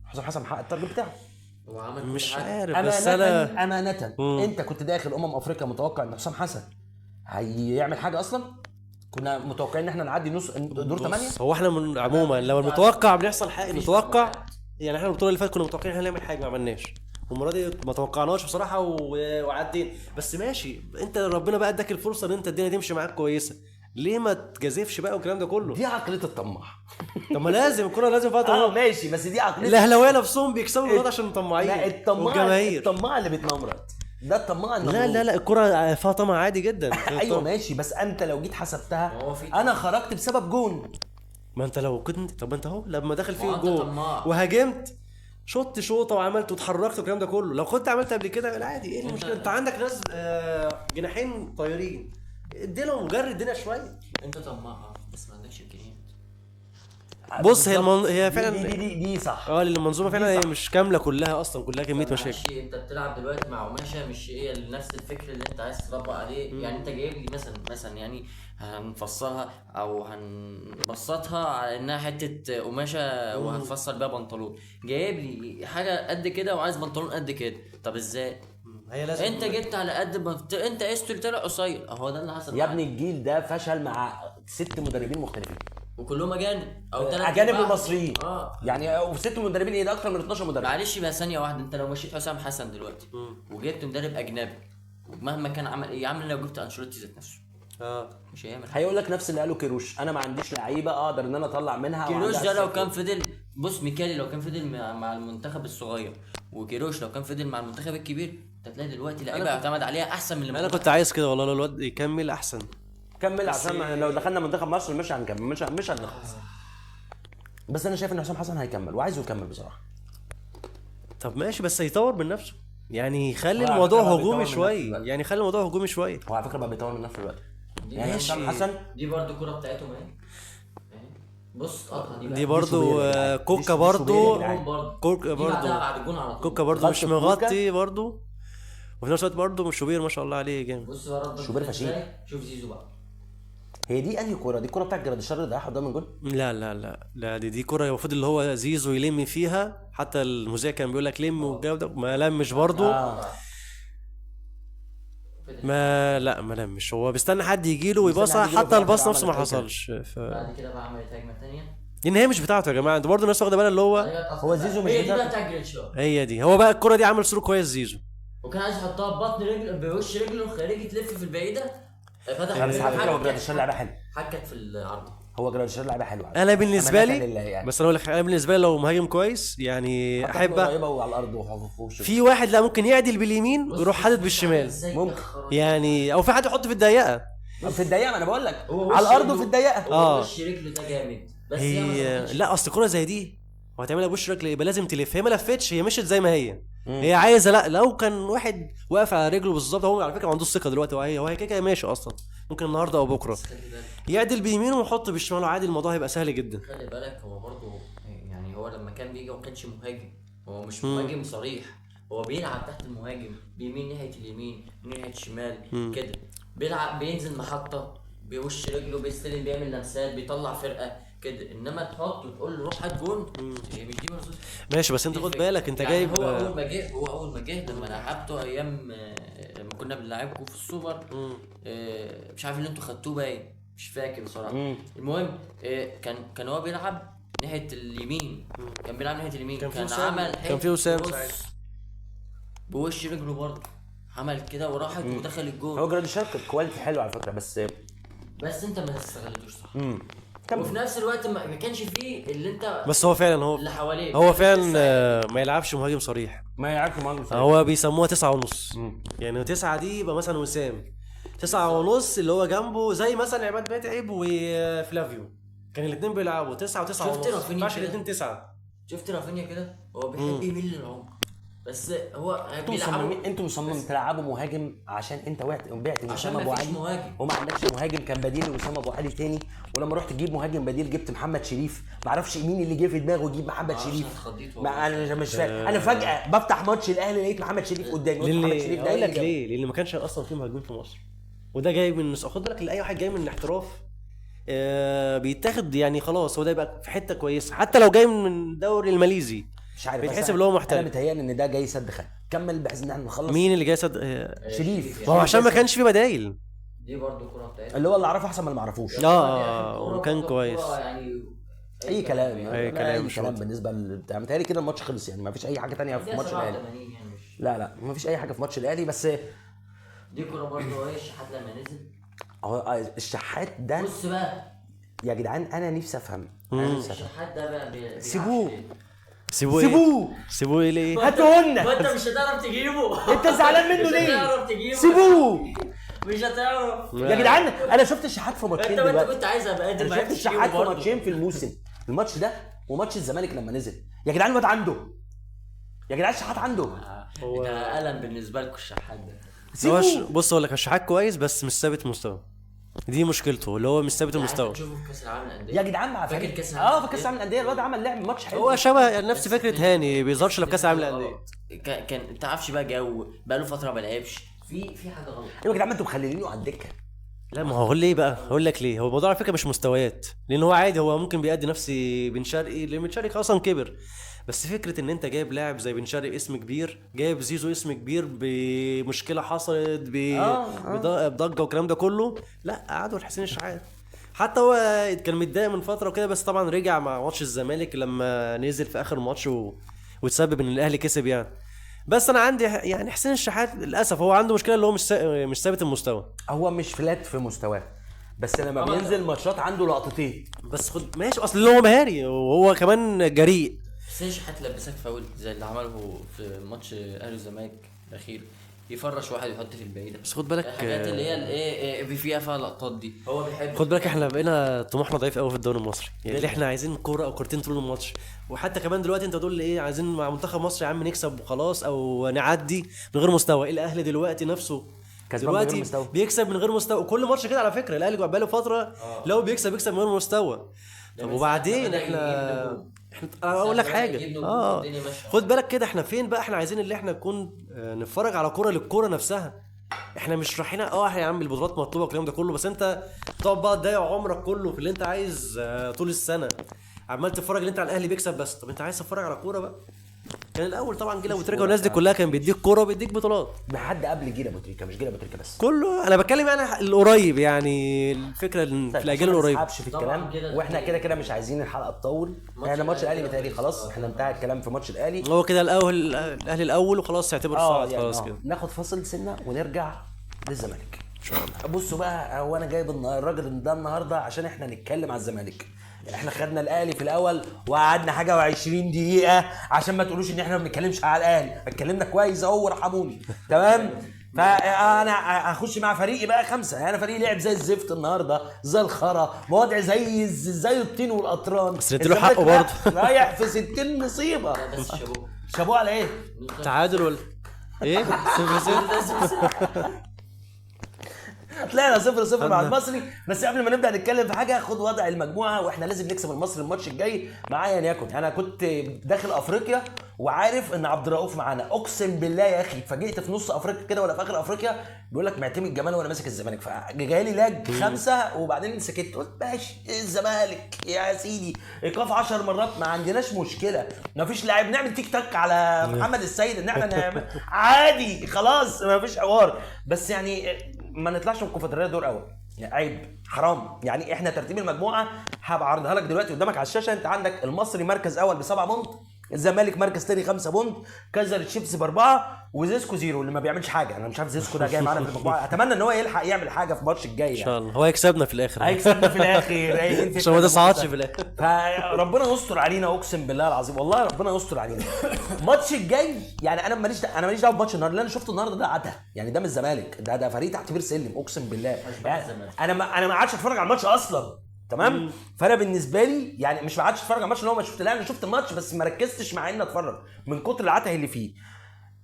حسام حسن حقق التارجت بتاعه. مش عارف بس انا امانه انت كنت داخل افريقيا متوقع ان حسام حسن هيعمل حاجه اصلا؟ كنا متوقعين ان احنا نعدي نص دور 8. هو احنا عموما لو المتوقع بنحصل حاجه نتوقع، يعني احنا البطوله اللي فاتت كنا متوقعين احنا نعمل حاجه ما عملناش، والمره دي ما توقعناش بصراحه وعدينا. بس ماشي، انت ربنا بقى اداك الفرصه ان انت الدنيا تمشي معاك كويسه، ليه ما تجازفش بقى والكلام ده كله؟ دي عقليه الطماع. طب ما لازم الكوره لازم فيها طمع. ماشي، بس دي عقليه الاهلاويه نفسهم بيكسبوا النقط عشان مطمعين. لا الطماع اللي بيتنمرض ده الطماع. لا الكوره فيها طمع عادي جدا. ايوه ماشي، بس انت لو جيت حسبتها انا خرجت بسبب جون. ما انت لو كنت طب انت اهو لما دخل فيه الجون وهاجمت شوط شوطه وعملت واتحركت والكلام ده كله، لو كنت عملت قبل كده عادي، ايه المشكله؟ انت عندك ناس جناحين طايرين، اديلهم جري الدنيا شويه. انت طماع بس ما عندكش امكانيات. بص هي فعلا دي صح. المنظومه فعلا هي مش كامله كلها، اصلا كلها كميه مشاكل. انت بتلعب دلوقتي مع قماشه مش هي نفس الفكر اللي انت عايز تطبق عليه. يعني انت جايب لي مثلا يعني هنفصلها او هنبسطها على انها حته قماشه وهنفصل بيها بنطلون، جايب لي حاجه قد كده وعايز بنطلون قد كده. طب ازاي؟ هي لازم انت جبت على قد ما انت قست طلع قصير، اهو ده اللي حصل يا ابني. الجيل ده فشل مع 6 مدربين مختلفين وكلهم اجانب او 3 اجانب ومصريين. يعني و6 مدربين ايه ده؟ اكتر من 12 مدرب. معلش بقى ثانيه واحده، انت لو مشيت حسام حسن دلوقتي وجبت مدرب اجنبي مهما كان عمل ايه، عامل لو جبت انشيلوتي ذات نفسه مش هيعمل حاجه. هيقول لك نفس اللي قاله كيروش، انا ما عنديش لعيبه اقدر ان انا اطلع منها. كيروش ده لو كان فضل، بص ميكالي لو كان فضل مع المنتخب الصغير، وكيروش لو كان فضل مع المنتخب الكبير، هتلاقي دلوقتي لعيبه اعتمد عليها احسن من اللي انا كنت عايز كده والله، لو الواد يكمل احسن. كمل عشان لو دخلنا منتخب مصر مش هنكمل، مش هنخلص. بس انا شايف ان حسام حسن هيكمل وعايزه يكمل بصراحه. طب ماشي، بس يطور من نفسه، يعني خلي الموضوع هجومي شويه، يعني خلي الموضوع هجومي شويه. هو على فكره بقى بيطور من نفسه دلوقتي. يعني حسام حسن دي برضه الكوره بتاعتهم اهي، بص دي برضه كوكا برضه كوكا برضه مش مغطي برضه، وفي نفس الوقت برضه مش شوبير ما شاء الله عليه جامد. بص برضه شوبير فشيخ. شوف زيزو بقى، هي دي انهي كوره؟ دي الكوره بتاعت جراديشار ده قدام الجول؟ لا دي كوره المفروض اللي هو زيزو يلم فيها، حتى المذيع كان بيقول لك لم والجو ده ما لمش برضه. ما لمش، هو بيستنى حد يجي له ويباصها، حتى الباص نفسه ما حصلش. بعد كده بقى عملت هجمه ثانيه لان هي مش بتاعته يا جماعه، انتوا برضه الناس واخده بالها اللي هو زيزو مش هي دي بتاعته. بقى بتاع جريتشار، هي دي. هو بقى الكره دي عمل سلوك كويس زيزو. وكان عايز يحطها ببطن رجله بوش رجله الخارجي تلف في البعيده، فتح بس على فكره هو جراديشار لعبه حلوه، حكت في العرض. هو جراديشار لعبه حلوه. انا بالنسبه أمانة لي لله يعني. بس انا اقول لك، انا بالنسبه لي لو مهاجم كويس يعني احب قريبه وعلى الارض وفوق في واحد لا ممكن يعدل باليمين ويروح حادد بالشمال ممكن. يعني، او في حد يحط في الضيقه. في الضيقه، ما انا بقول لك هو على وش الارض رجله- وفي الضيقه. هو وش رجله ده جامد، بس هي ما هي ظبطتش. لا اصل كرة زي دي وهتعملها بوش رجل يبقى لازم تلف، هي ما لفتش، هي مشيت زي ما هي. هي عايزه، لا لو كان واحد واقف على رجله بالظبط، هو على فكره ما عندوش ثقه دلوقتي، وهي كده كده ماشي اصلا، ممكن النهارده او بكره يعدل بيمينه ويحط بالشمال عادي، الموضوع هيبقى سهل جدا. خلي بالك هو برضه يعني هو لما كان بيجي ما كانش مهاجم، هو مش مهاجم صريح، هو بيلعب تحت المهاجم بيمين ناحيه اليمين ناحيه الشمال كده، بيلعب بينزل محطه بوش رجله بيستلم بيعمل لمسات بيطلع فرقه كده، انما تحط وتقول له روح هات جون، هي مش دي مرسوس. ماشي بس انت خد بالك انت يعني جايب هو اول ما جه لما لعبته ايام لما كنا بنلعبكم في السوبر، مش عارف اللي انتوا خدتوه باين، مش فاكر بصراحه. المهم كان هو بيلعب ناحيه اليمين، كان بيلعب ناحيه اليمين، كان عمل كان في وسام بوش رجله برضه عمل كده وراحت ودخل الجون. هو جراديشار كواليتي حلو على فكره، بس انت ما استغلتوش صح. وفي نفس الوقت ما كانش فيه اللي انت بس هو فعلا اللي حواليه، هو فعلا ما يلعبش مهاجم صريح، ما يعرفش مهاجم صريح. هو بيسموها 9.5 يعني 9 دي يبقى مثلا وسام 9.5 اللي هو جنبه زي مثلا عماد متعب وفلافيو، كان الاثنين بيلعبوا 9 و9 شفت رافينيا ونص، كده؟ الاثنين 9. شفت رافينيا كده هو بيحب يميل للعمق، بس هو انتوا مصممين تلعبوا مهاجم عشان انت بعت عشان وسام ابو مفيش علي مهاجم. وما عندكش مهاجم كان بديل لوسام ابو علي تاني، ولما رحت تجيب مهاجم بديل جبت محمد شريف، ما اعرفش مين اللي جه في دماغه يجيب محمد شريف. ما انا مش فاهم، انا فجاه بفتح ماتش الاهلي لقيت محمد شريف قدامي، قلت محمد شريف ده اقول لك اللي ليه؟ لان ما كانش اصلا في مهاجمين في مصر، وده جاي من خد بالك اي واحد جاي من الاحتراف بيتاخد يعني خلاص، هو ده يبقى في حته كويسه حتى لو جاي من الدوري الماليزي مش عارف، بيتحسب اللي هو محترف. انا متهيألي ان ده جاي سد خان، كمل بحيث ان احنا نخلص. مين اللي جاي شريف ما هو عشان ما كانش في بدايل، دي برضه كرة بتاعتها اللي هو اللي اعرفه احسن من اللي ما اعرفوش. وكان كويس. يعني اي كلام اي كلام مش كلام بالنسبه بتاع، متهيألي كده الماتش خلص يعني، ما فيش اي حاجه تانية في ماتش الاهلي. يعني مش لا ما فيش اي حاجه في ماتش الاهلي، بس دي كرة برضه ايه الشحات لما نزل. هو الشحات ده بص بقى يا جدعان، انا نفسي افهم الشحات ده بقى سيبوه سيبوه ليه؟ هاتوه لنا. وانت مش هتعرف تجيبه، انت زعلان منه ليه؟ مش هتعرف تجيبه، سيبوه مش هتعرف يا جدعان. انا شفت الشحات في ماتشين انت دلوقتي، كنت عايز ابقى قادر انا شفت الشحات في ماتشين في الموسم، الماتش ده وماتش الزمالك لما نزل. يا جدعان الواد عنده، يا جدعان الشحات عنده. ده قلم بالنسبه لكم الشحات ده. بص اقول لك الشحات كويس بس مش ثابت مستوى، دي مشكلته اللي هو مش ثابت المستوى. تشوفه في كاس العالم للانديه يا جدعان مع فاكر كاس العالم في كاس العالم للانديه الواد عمل لعب ماتش حلو. هو شبه نفس فكره هاني، بيظهرش الا في كاس العالم للانديه. كان ما تعرفش بقى جو بقى له فتره ما لعبش في حاجه غلط. ايوه يا جدعان، ما انتوا مخلينه على الدكه. لا ما هو ليه بقى؟ هقول لك ليه. هو الموضوع على فكره مش مستويات، لان هو عادي، هو ممكن بيأدي نفس بن شرقي، لان بن شرقي اصلا كبر، بس فكره ان انت جايب لاعب زي بن شرقي اسم كبير، جايب زيزو اسم كبير بمشكله حصلت بضجه والكلام ده كله، لا قعدوا لحسين الشحات. حتى هو كان متضايق من فتره وكده، بس طبعا رجع مع ماتش الزمالك لما نزل في اخر ماتش وتسبب ان الاهلي كسب يعني. بس انا عندي يعني حسين الشحات للاسف هو عنده مشكله اللي هو مش ثابت المستوى، هو مش فلات في مستواه، بس لما بينزل ماتشات عنده لقطتين. بس خد ماشي، اصل هو مهاري وهو كمان جريء. حسين شحات لبسك فاول زي اللي عمله في ماتش اهلي والزمالك الاخير، يفرش واحد يحط في البعيده، بس خد بالك الحاجات اللي هي الايه فيها لقطات دي هو بيحب. خد بالك احنا بقينا طموحنا ضعيف قوي في الدوري المصري، يعني احنا عايزين كوره او كورتين طول الماتش، وحتى كمان دلوقتي انت تقول لي ايه، عايزين مع منتخب مصر يا عم نكسب وخلاص او نعدي من غير مستوى. الاهلي دلوقتي نفسه دلوقتي بيكسب من غير مستوى، وكل ماتش كده على فكره الاهلي بقى له فتره لو بيكسب من غير مستوى. طب وبعدين احنا اقول لك حاجه خد بالك كده، احنا فين بقى؟ احنا عايزين اللي احنا نكون نتفرج على كوره للكوره نفسها، احنا مش رايحين يا عم البطولات مطلوبه والكلام ده كله، بس انت تقعد بقى تضيع عمرك كله في اللي انت عايز طول السنه عمال تتفرج اللي انت على الاهلي بيكسب بس. طب انت عايز تتفرج على كوره بقى؟ كان الاول طبعا جيل ابو تريكه والناس دي كلها كان بيديك كوره وبيديك بطولات. ما حد قبل جيل ابو تريكه، مش جيل ابو تريكه بس كله انا بتكلم يعني القريب، يعني الفكره إن في الاجيال القريبه. ما في الكلام كده واحنا كده مش عايزين الحلقه تطول. احنا ماتش الاهلي بتهيألي خلاص احنا انتهى الكلام في ماتش الاهلي. هو كده الاهلي الاول وخلاص يعتبر صعد خلاص كده. ناخد فاصل سنه ونرجع للزمالك ان شاء الله. بصوا بقى، هو انا جايب الراجل ده النهارده عشان احنا نتكلم على الزمالك. احنا خدنا الاهلي في الاول وقعدنا حاجه و20 دقيقه عشان ما تقولوش ان احنا ما بنتكلمش على الاهلي. اتكلمنا كويس اهو ورحموني تمام. فانا هخش مع فريقي بقى 5. انا فريقي لعب زي الزفت النهارده، زي الخرا، مواضع زي الطين والقطران. بس اديله حقه برضه. رايح في 60 مصيبه. بس شابوه على ايه؟ تعادل ولا ايه؟ 0-0. طلعنا 0-0 مع المصري. بس قبل ما نبدا نتكلم في حاجه، خد وضع المجموعه واحنا لازم نكسب المصري الماتش الجاي معايا يكن. انا كنت داخل افريقيا وعارف ان عبد الرؤوف معانا، اقسم بالله يا اخي اتفاجئت في نص افريقيا كده ولا في اخر افريقيا بيقول لك معتمد جمال وانا ماسك الزمالك، فجالي لاج 5 وبعدين سكت قلت ماشي الزمالك يا سيدي. ايقاف 10 مرات ما عندناش مشكله، ما فيش لاعب نعمل تيك تاك على محمد السيد ان احنا نعمل عادي خلاص ما فيش حوار. بس يعني ما نطلعش من الكونفدراليه دور اول، يعني عيب حرام. يعني احنا ترتيب المجموعه هبعرضها لك دلوقتي قدامك على الشاشه. انت عندك المصري مركز اول ب7 بونت، الزمالك مركز تاني 5 بونت، كايزر تشيفز ب4 وزيسكو 0 اللي ما بيعملش حاجه. انا مش عارف زيسكو ده جاي معانا في المجموعه. اتمنى ان هو يلحق يعمل حاجه في الماتش الجاي ان يعني. شاء الله هو هيكسبنا في الاخر. هيكسبنا في الاخر عشان ما تصعدش في الاخر. فربنا يستر علينا اقسم بالله العظيم، والله ربنا يستر علينا. الماتش الجاي يعني انا ماليش دعوه بماتش النهارده. اللي انا شفته النهارده ده عته يعني، ده من الزمالك، ده فريق تحت بير سلم اقسم بالله. يعني انا ما قعدتش اتفرج على الماتش اصلا تمام. فانا بالنسبه لي يعني مش ما قعدتش اتفرج على الماتش اللي هو ما شفت. لا انا شفت الماتش بس ما ركزتش مع اني اتفرج من كتر العته اللي فيه.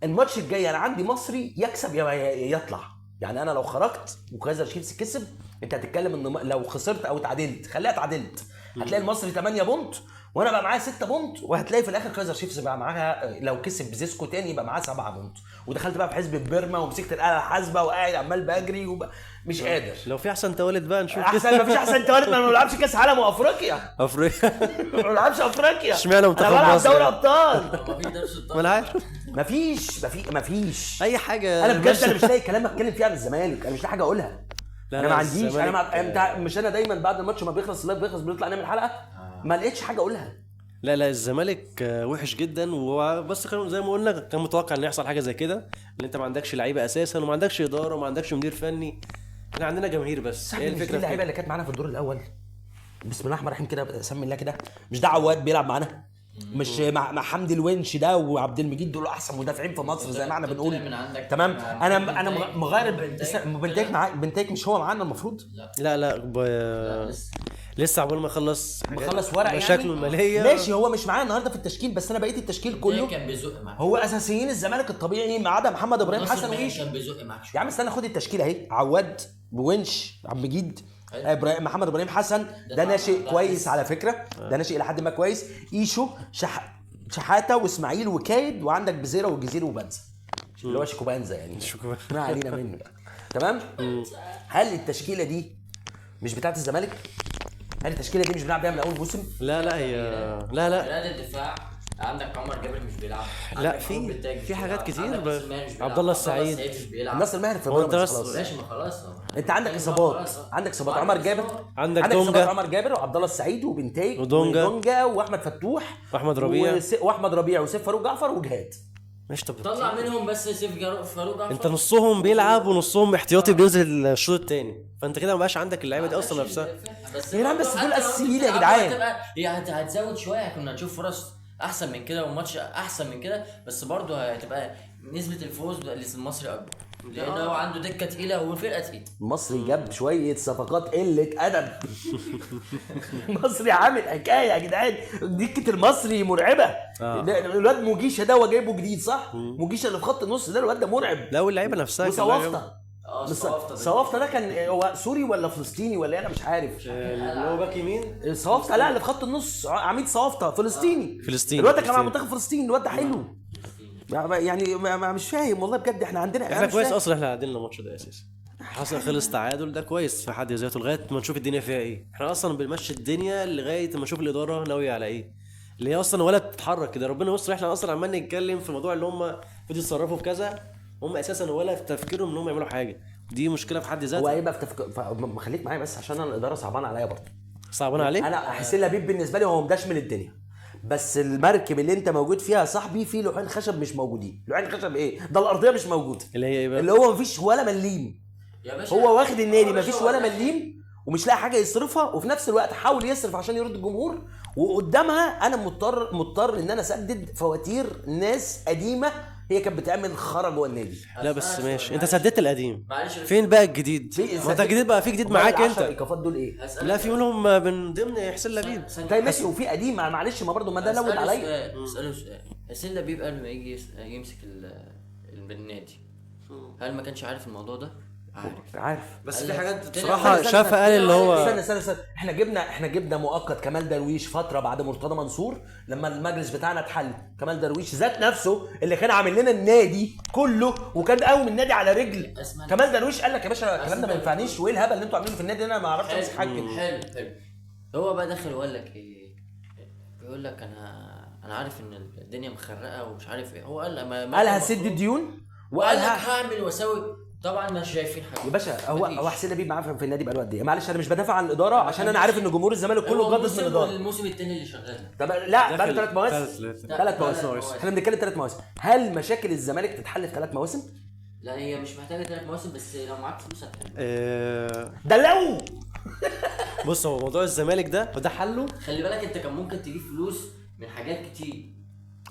الماتش الجاي انا عندي مصري يكسب يا يطلع. يعني انا لو خرجت وكايزر تشيفز كسب، انت هتتكلم ان لو خسرت او تعادلت، خليها تعادلت، هتلاقي المصري 8 بونت وانا بقى معايا 6 بونت، وهتلاقي في الاخر كايزر تشيفز بقى معاها لو كسب بزيسكو تاني يبقى معاه 7 بونت. ودخلت بقى في حزب بيرما ومسكت الاله الحاسبه وقاعد عمال بجري مش قادر. لو في احسن توالد بقى نشوف احسن. ما فيش احسن توالد. ما بنلعبش كاس عالم وافريقيا. ما بنلعبش افريقيا. اشمعنى منتخب بلعب مصر؟ دوري ابطال. ما انا عارف. ما فيش اي حاجه. انا بجد انا مش لاقي كلام اتكلم فيه عن الزمالك. انا مش لاقي حاجه اقولها. انا ما عنديش. انت مش انا دايما بعد الماتش ما بيخلص اللايف بيخلص بنطلع نعمل حلقه ما لقيتش حاجه اقولها. لا الزمالك وحش جدا، وبس كانوا زي ما قلنا كان متوقع ان يحصل حاجه زي كده، ان انت ما عندكش لعيبه اساسا وما عندكش اداره وما عندكش مدير فني. احنا عندنا جماهير بس. هي الفكره اللعيبه اللي كانت معانا في الدور الاول بسم الله الرحمن الرحيم كده سمي الله كده، مش ده عواد بيلعب معانا؟ مش مع حمدي الونش ده وعبد المجيد دول احسن مدافعين في مصر زي ما احنا بنقول تمام. انا مغير بنتايك مش هو معانا المفروض؟ لا لسه عقبال ما يخلص ورق مشاكله يعني الماليه. ماشي هو مش معايا النهارده في التشكيل، بس انا بقيت التشكيل كله كان بيزق معاك. هو اساسيين الزمالك الطبيعي ما عدا محمد ابراهيم حسن وإيش. كان بيزق معاك يا عم استنى خد التشكيل اهي. عواد بونش عبد المجيد محمد ابراهيم حسن ده ناشئ كويس على فكره. ده ناشئ الى حد ما كويس. ايشو شحاته واسماعيل وكايد، وعندك بزيره والجزيري وبنزا اللي هو شيكوبانزا يعني ما علينا منه تمام. هل التشكيله دي مش بتاعت الزمالك؟ هل التشكيله دي مش بنلعب بيها من اول موسم؟ لا هي لا رياض الدفاع عندك عمر جابر مش بيلعب. لا في حاجات كتير. عبد الله السعيد مش بيلعب. ناصر ماهر في خلاص ماشي ما خلاص. انت عندك اصابات عمر جابر، عندك دونجا عمر جابر وعبد الله السعيد وبنتاي ودونجا واحمد فتوح واحمد ربيع وسيف فاروق جعفر وجهاد. ماشي طب طلع منهم بس سيف فاروق جعفر. انت نصهم بيلعب ونصهم احتياطي بينزل الشوط الثاني، فانت كده ما بقاش عندك اللعيبه دي اصلا نفسها. بس دول اساسيين يا جدعان. يعني هتزود شويه كنا هنشوف فرص احسن من كده وماتش احسن من كده، بس برضه هتبقى نسبه الفوز للمصري اكبر لانه هو عنده دكه تقيله وفرقه تقيله. المصري جاب شويه صفقات قله ادب. المصري عامل حكايه يا جدعان. دكه المصري مرعبه. الواد موجيشه ده هو جايبه جديد صح؟ موجيشه اللي في خط النص ده الواد ده مرعب. لا واللعيبه نفسها صوافته ده كان هو سوري ولا فلسطيني ولا انا مش عارف. اللي هو باك يمين صوافته لا اللي في خط النص عميد صوافته فلسطيني. الواد ده كان مع منتخب فلسطين. الواد ده حلو يعني مش فاهم والله بجد. احنا عندنا احنا كويس اصلا. احنا عدلنا الماتش ده اساسا حصل خلص تعادل ده كويس في حد ذاته لغايه ما نشوف الدنيا فيها ايه. احنا اصلا بنمشي الدنيا لغايه ما نشوف الاداره ناويه على ايه. اللي هي اصلا ولا بتتحرك كده. ربنا يستر، احنا اصلا عمال نتكلم في الموضوع اللي هم بيتصرفوا في كذا، هم اساسا ولا في تفكيرهم ان هم يعملوا حاجه. دي مشكله في حد هو ذاتها. هيبقى ما خليك معايا بس عشان انا الاداره صعبانه عليا برضه. صعبان عليك. انا حسين لبيب بالنسبه لي هو مداش من الدنيا، بس المركب اللي انت موجود فيها يا صاحبي في لوحين خشب مش موجودين. لوحين خشب ايه ده؟ الارضيه مش موجوده، اللي هي ايه بقى؟ اللي هو مفيش ولا مليم. يا باشا هو واخد النادي يا باشا مفيش هو ولا ده. مليم ومش لاقي حاجه يصرفها، وفي نفس الوقت حاول يصرف عشان يرد الجمهور، وقدامها انا مضطر ان انا اسدد فواتير ناس قديمه هي كانت بتعمل خرا جوه النادي. لا بس ماشي، انت سددت القديم، معلش بس. فين بقى الجديد؟ في ما انت الجديد بقى، في جديد معاك ال10 انت. ايقافات دول ايه؟ لا في منهم من ضمن حسين لبيب. طيب ماشي، وفي قديم معلش، ما برضه ما ده لود عليا. اساله سؤال. حسين لبيب قبل ما يجي يمسك النادي، هل ما كانش عارف الموضوع ده؟ عارف بس قال في لك- حاجات استنى، بصراحه استنى، شاف قال اللي هو استنى احنا جبنا مؤقت كمال درويش فتره بعد مرتضى منصور لما المجلس بتاعنا اتحل. كمال درويش ذات نفسه اللي كان عامل لنا النادي كله وكان قاوم النادي على رجل. أسمع. كمال درويش قال لك يا باشا الكلام ده ما أسمع. ينفعنيش، وايه الهبل اللي انتوا عاملينه في النادي؟ انا ما اعرفش امسك حاجه. حلو. هو بقى دخل وقال لك ايه؟ بيقول لك انا عارف ان الدنيا مخرقه ومش عارف ايه. هو قال هسد الديون وقال لك وقالها هعمل واسوي. طبعا مش شايفين حاجه يا باشا. هو مفيش. حسين لبيب معاه في النادي بقاله قد ايه؟ معلش انا مش بدافع عن الاداره عشان انا عارف ان جمهور الزمالك كله هو جادد من الموسم الاداره. الموسم الثاني اللي شغال. طب لا بقى 3 مواسم. ثلاث 3 مواسم. مواسم. احنا بنتكلم 3 مواسم. هل مشاكل الزمالك تتحل في 3 مواسم؟ لا هي مش محتاجه 3 مواسم، بس لو معاك فلوس هتعمل. ده لو بص، هو موضوع الزمالك ده حله. خلي بالك انت كان ممكن تجيب فلوس من حاجات كتير.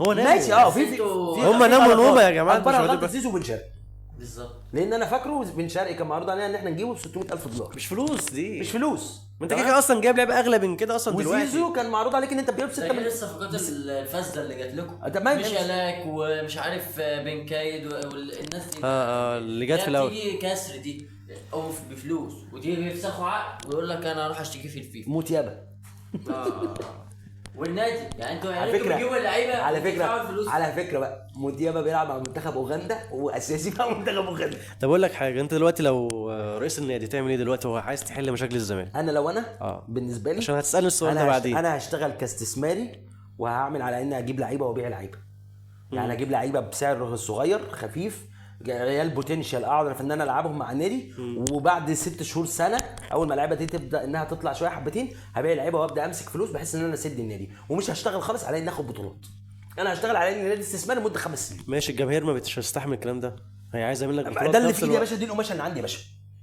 هو ناموا. ماشي في هم ناموا نومه يا جماعه. اكبرها مش غلطه واخدين زيزو وبن شرقي، بالظبط. لان انا فاكره بن شرقي كان معروض علينا ان احنا نجيبه ب $600,000. مش فلوس دي، مش فلوس. ما انت كده اصلا جايب لعيبه اغلى من كده اصلا دلوقتي. وزيزو كان معروض عليك ان انت تجيب 6 ده غير مليون. الصفقات الفاسده اللي جات لكم. تمام. مش هلاك ومش عارف بن كايد والناس دي. اللي جت في الاول. تيجي كسر دي او بفلوس، وتيجي يفسخوا عقد ويقول لك انا هروح اشتكي في الفيفا. موت يابا. والنادي يعني انتوا على يعني فكره بتجيبوا اللعيبه على وتدفعوا فكره الفلوس. على فكره بقى موديابا بيلعب مع منتخب اوغندا واساسي مع منتخب اوغندا. طب اقول لك حاجه، انت دلوقتي لو رئيس النادي تعمل ايه دلوقتي؟ هو عايز تحل مشاكل الزمالك. انا لو بالنسبه لي عشان هتسالني السؤال ده بعدين. انا هشتغل كاستثماري وهعمل على اني اجيب لعيبه وابيع لعيبه. يعني اجيب لعيبه بسعر صغير خفيف، ريال بوتنشال اعرف ان انا العبهم مع النادي، وبعد 6 شهور سنه اول ما اللعيبه دي تبدا انها تطلع شويه حبتين هبيع لعيبه وابدا امسك فلوس بحيث ان انا اسد النادي، ومش هشتغل خالص على اني اخد بطولات. انا هشتغل على ان النادي استثماري لمده 5 سنين. ماشي، الجماهير ما بتستحمل الكلام ده، هي عايزه منك بطولات. ده اللي في ايدي يا باشا، دي القماشه اللي عندي يا باشا.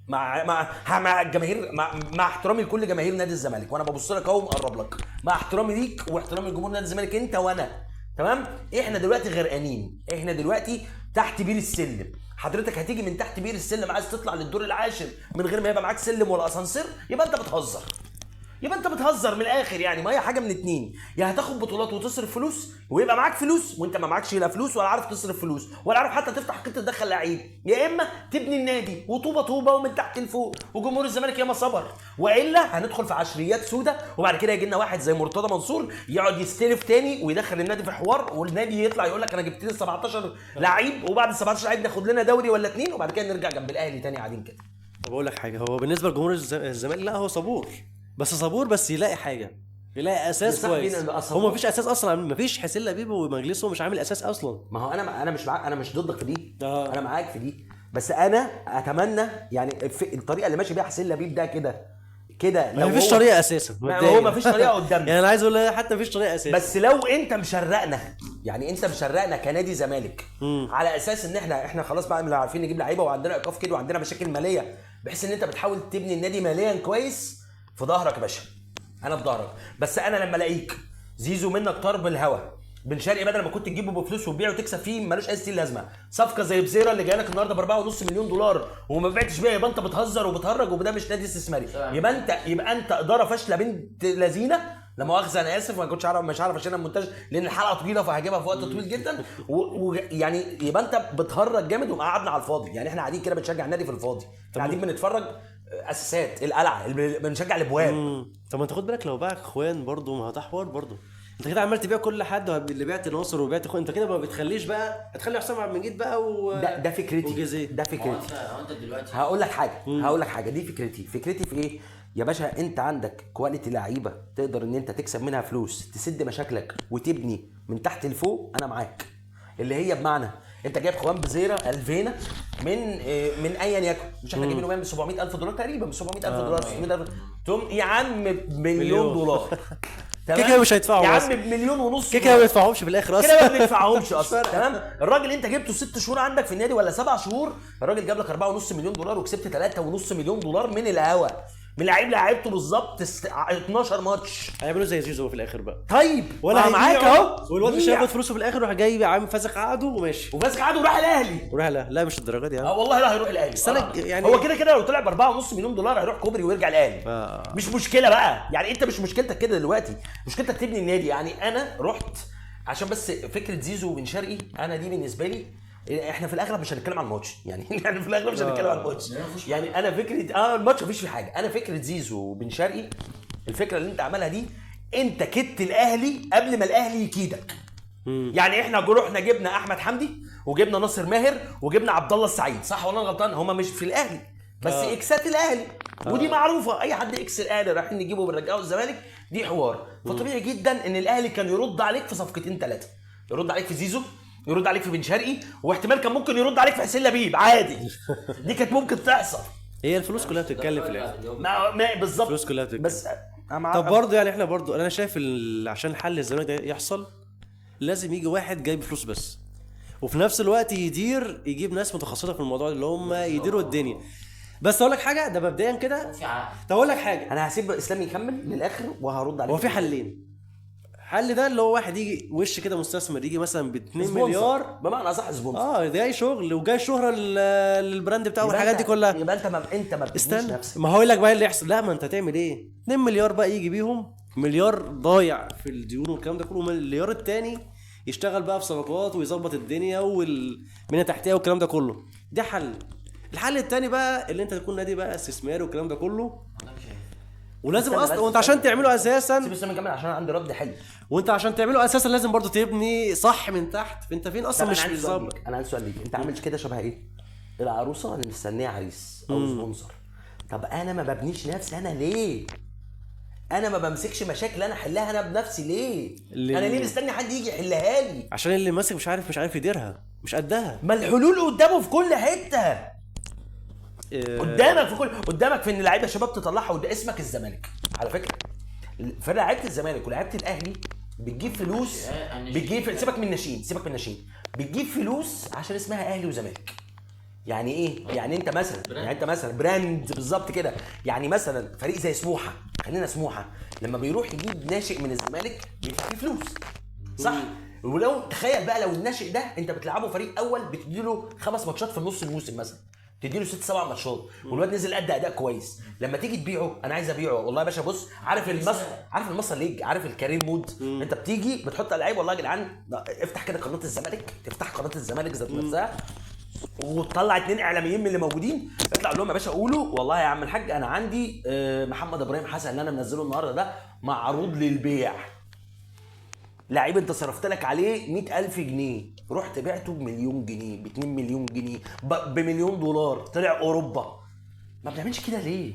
مع الجماهير، مع احترامي لكل جماهير نادي الزمالك، وانا ببص لك اهو مقرب لك، مع احترامي ليك واحترامي لجمهور نادي الزمالك انت وانا، تمام؟ احنا دلوقتي غرقانين، احنا دلوقتي تحت بير السلم. حضرتك هتيجي من تحت بير السلم عايز تطلع للدور العاشر من غير ما يبقى معاك سلم ولا اسانسير، يبقى انت بتهزر من الاخر. يعني ما هي حاجه من اتنين، يا هتاخد بطولات وتصرف فلوس ويبقى معاك فلوس وانت ما معاكش لا فلوس ولا عارف تصرف فلوس ولا عارف حتى تفتح خطه تدخل لعيب، يا اما تبني النادي وطوبه ومن تحت لفوق. وجمهور الزمالك ياما صبر، والا هندخل في عشريات سودة، وبعد كده يجي لنا واحد زي مرتضى منصور يقعد يستلف تاني ويدخل النادي في حوار، والنادي يطلع يقول لك انا جبت لي 17 لعيب، وبعد ال 17 لعيب ناخد لنا دوري ولا 2، وبعد كده نرجع جنب الاهلي تاني قاعدين كده. طب اقول لك حاجه، هو بالنسبه لجمهور الزمالك لا هو صبور، بس يلاقي حاجه، يلاقي اساس كويس. هو مفيش اساس اصلا، مفيش حسين لبيب ومجلسه مش عامل اساس اصلا. ما هو انا مش معاك، انا مش ضدك في دي، انا معاك في دي، بس انا اتمنى يعني في الطريقه اللي ماشي بيها حسين لبيب ده كده لو مفيش طريقه اساسا. هو مفيش طريقه قدامنا. يعني انا عايز اقول حتى مفيش طريقه اساسا. بس لو انت مشرقنا، يعني انت مشرقنا كنادي زمالك على اساس ان احنا خلاص بقى مش عارفين نجيب لعيبه وعندنا ايقاف كده وعندنا مشاكل ماليه، بحيث ان انت بتحاول تبني النادي ماليا كويس، في ظهرك يا باشا، انا في ظهرك. بس انا لما الاقيك زيزو منك طرب الهوا، بن شرقي بدل ما كنت تجيبه بفلوس وتبيعه وتكسب فيه ملوش اي ستين لازمه، صفقه زي بزيرا اللي جايه لك النهارده ب $4.5 مليون وما بعتش بيها، يبقى انت بتهزر وبتهرج، وده مش نادي استثماري. يبقى انت اداره فاشله بنت لذينه. لا مؤاخذه انا اسف، ما كنتش مش عارف اشيلها المونتاج لان الحلقه طويله فهجيبها في وقت طويل جدا، ويعني يبقى انت بتهرج جامد ومقعدنا على الفاضي. يعني احنا قاعدين كده بنشجع النادي في الفاضي، قاعدين بنتفرج اساسات القلعه اللي بنشجع الابواب. طب ما انت خد بالك لو باعك اخوان برضه، ما ده حوار برضه. انت كده عمال تبيع كل حد، اللي بعت ناصر وبعت انت كده ما بتخليش بقى، هتخلي حسام عبد المجيد بقى ده فكرتي، وجزيه. ده فكرتي. انت دلوقتي هقول لك حاجه دي فكرتي في ايه يا باشا. انت عندك كواليتي لعيبه تقدر ان انت تكسب منها فلوس، تسد مشاكلك وتبني من تحت لفوق، انا معاك. اللي هي بمعنى انت جايب خوان بزيره الفينا من ايا يكن، مش احنا جايبينه ب 700,000 دولار تقريبا، ب 700,000 دولار 600,000 تقوم يا عم بمليون دولار. كده مش هيدفعوا يا عم بمليون ونص كده ما بيدفعهمش في الاخر اصلا، كده ما بندفعهمش اصلا. تمام. الراجل انت جبته 6 شهور عندك في النادي ولا 7 شهور، الراجل جاب لك 4.5 مليون دولار وكسبت 3.5 مليون دولار من الهوا، من لعيب لعيبته بالظبط 12 ماتش. هيعملوا زي زيزو في الاخر بقى. طيب ولا معاك اهو، والواد مش هياخد فلوسه في الاخر، راح جاي عامل فاسخ عقده وماشي، وفاسك عقده وراح الاهلي. وراح لا مش الدرجه دي والله لا هيروح الاهلي. يعني هو كده لو طلع ب 4.5 مليون دولار هيروح كوبري ويرجع الاهلي. مش مشكله بقى يعني، انت مش مشكلتك كده دلوقتي، مشكلتك تبني النادي. يعني انا رحت عشان بس فكره زيزو وبن شرقي، انا دي بالنسبه لي احنا في الاغلب مش هنتكلم عن الماتش يعني في الاغلب مش هنتكلم عن الماتش يعني. انا فكره الماتش مفيش فيه حاجه. انا فكره زيزو وبن شرقي، الفكره اللي انت عملها دي، انت كدت الاهلي قبل ما الاهلي يكيدك. يعني احنا رحنا جبنا احمد حمدي وجبنا ناصر ماهر وجبنا عبد الله السعيد، صح ولا انا غلطان؟ هما مش في الاهلي بس اكسات الاهلي، ودي معروفه، اي حد اكس الاهلي رايحين نجيبه بنرجعه الزمالك، دي حوار. فطبيعي جدا ان الاهلي كان يرد عليك في صفقتين 3، يرد عليك في زيزو، يرد عليك في بن شرقي، واحتمال كان ممكن يرد عليك في حسين لبيب عادي. دي كانت ممكن تحصل. هي الفلوس كلها بتتكلم في الاخر. ما بالظبط الفلوس كلها بتتكلم. بس طب برضه يعني احنا برضه انا شايف عشان حل الزمالك ده يحصل لازم يجي واحد جايب فلوس بس، وفي نفس الوقت يجيب ناس متخصصه في الموضوع اللي هم يديروا الدنيا. بس اقول لك حاجه، ده مبدئيا كده. طب اقول لك حاجه، انا هسيب اسلام يكمل للاخر وهرد عليه. هو في حلين. حل ده اللي هو واحد يجي وش كده مستثمر يجي مثلا ب 2 مليار بمعنى اصح سبونسر، جاي شغل وجاي شهره للبراند بتاعه والحاجات دي كلها. يبقى انت ما بتبنيش نفسك. ما هقول لك بقى اللي يحصل. لا ما انت هتعمل ايه؟ 2 مليار بقى يجي بيهم، مليار ضايع في الديون والكلام ده كله، المليار التاني يشتغل بقى في صفقات ويظبط الدنيا والبنيه التحتيه والكلام ده كله. ده حل. الحل التاني بقى اللي انت تكون نادي بقى استثماري والكلام ده كله، ولازم اصلا وانت عشان تعمله اساسا سيب اسلام نكمل عشان عندي رد حلو. وانت عشان تعمله اساسا لازم برضو تبني صح من تحت. فانت فين اصلا مش بالظبط. انا عندي سؤال ليك، انت عامل كده شبه ايه؟ العروسه اللي مستنيه عريس او سبونسر. طب انا ما ببنيش نفسي انا ليه؟ انا ما بمسكش مشاكل انا احلها انا بنفسي ليه؟ انا ليه مستني حد يجي يحلها لي؟ عشان اللي ماسك مش عارف يديرها، مش قدها. ما الحلول قدامه في كل حته. قدامك في ان لعيبه شباب تطلعها، وده اسمك الزمالك على فكره. فرق لعيبه الزمالك ولعيبه الاهلي بتجيب فلوس، سيبك من الناشئين، بتجيب فلوس عشان اسمها اهلي وزمالك. يعني ايه؟ يعني انت مثلا براند بالظبط كده. يعني مثلا فريق زي سموحه، خلينا سموحه لما بيروح يجيب ناشئ من الزمالك بيدفع فيه فلوس، صح؟ ولو تخيل بقى لو الناشئ ده انت بتلعبه فريق اول، بتديله 5 ماتشات في نص الموسم مثلا، تديله 6-7 ماتشات، والواد نزل قد اداء كويس. لما تيجي تبيعه، انا عايز ابيعه والله يا باشا. بص، عارف المصر ليج، عارف الكارير مود. انت بتيجي بتحط اللعيب، والله يا جدعان افتح كده قناه الزمالك، تفتح قناه الزمالك ذات نفسها وتطلع 2 اعلاميين من اللي موجودين، اطلع قول لهم يا باشا، قولوا والله يا عم الحاج انا عندي محمد ابراهيم حسن اللي انا منزله النهارده ده معروض للبيع، لعيب انت صرفت لك عليه 100,000 جنيه، رحت بعته ب1,000,000 جنيه، ب2 مليون جنيه، ب1,000,000 دولار، طلع اوروبا. ما بتعملش كده ليه؟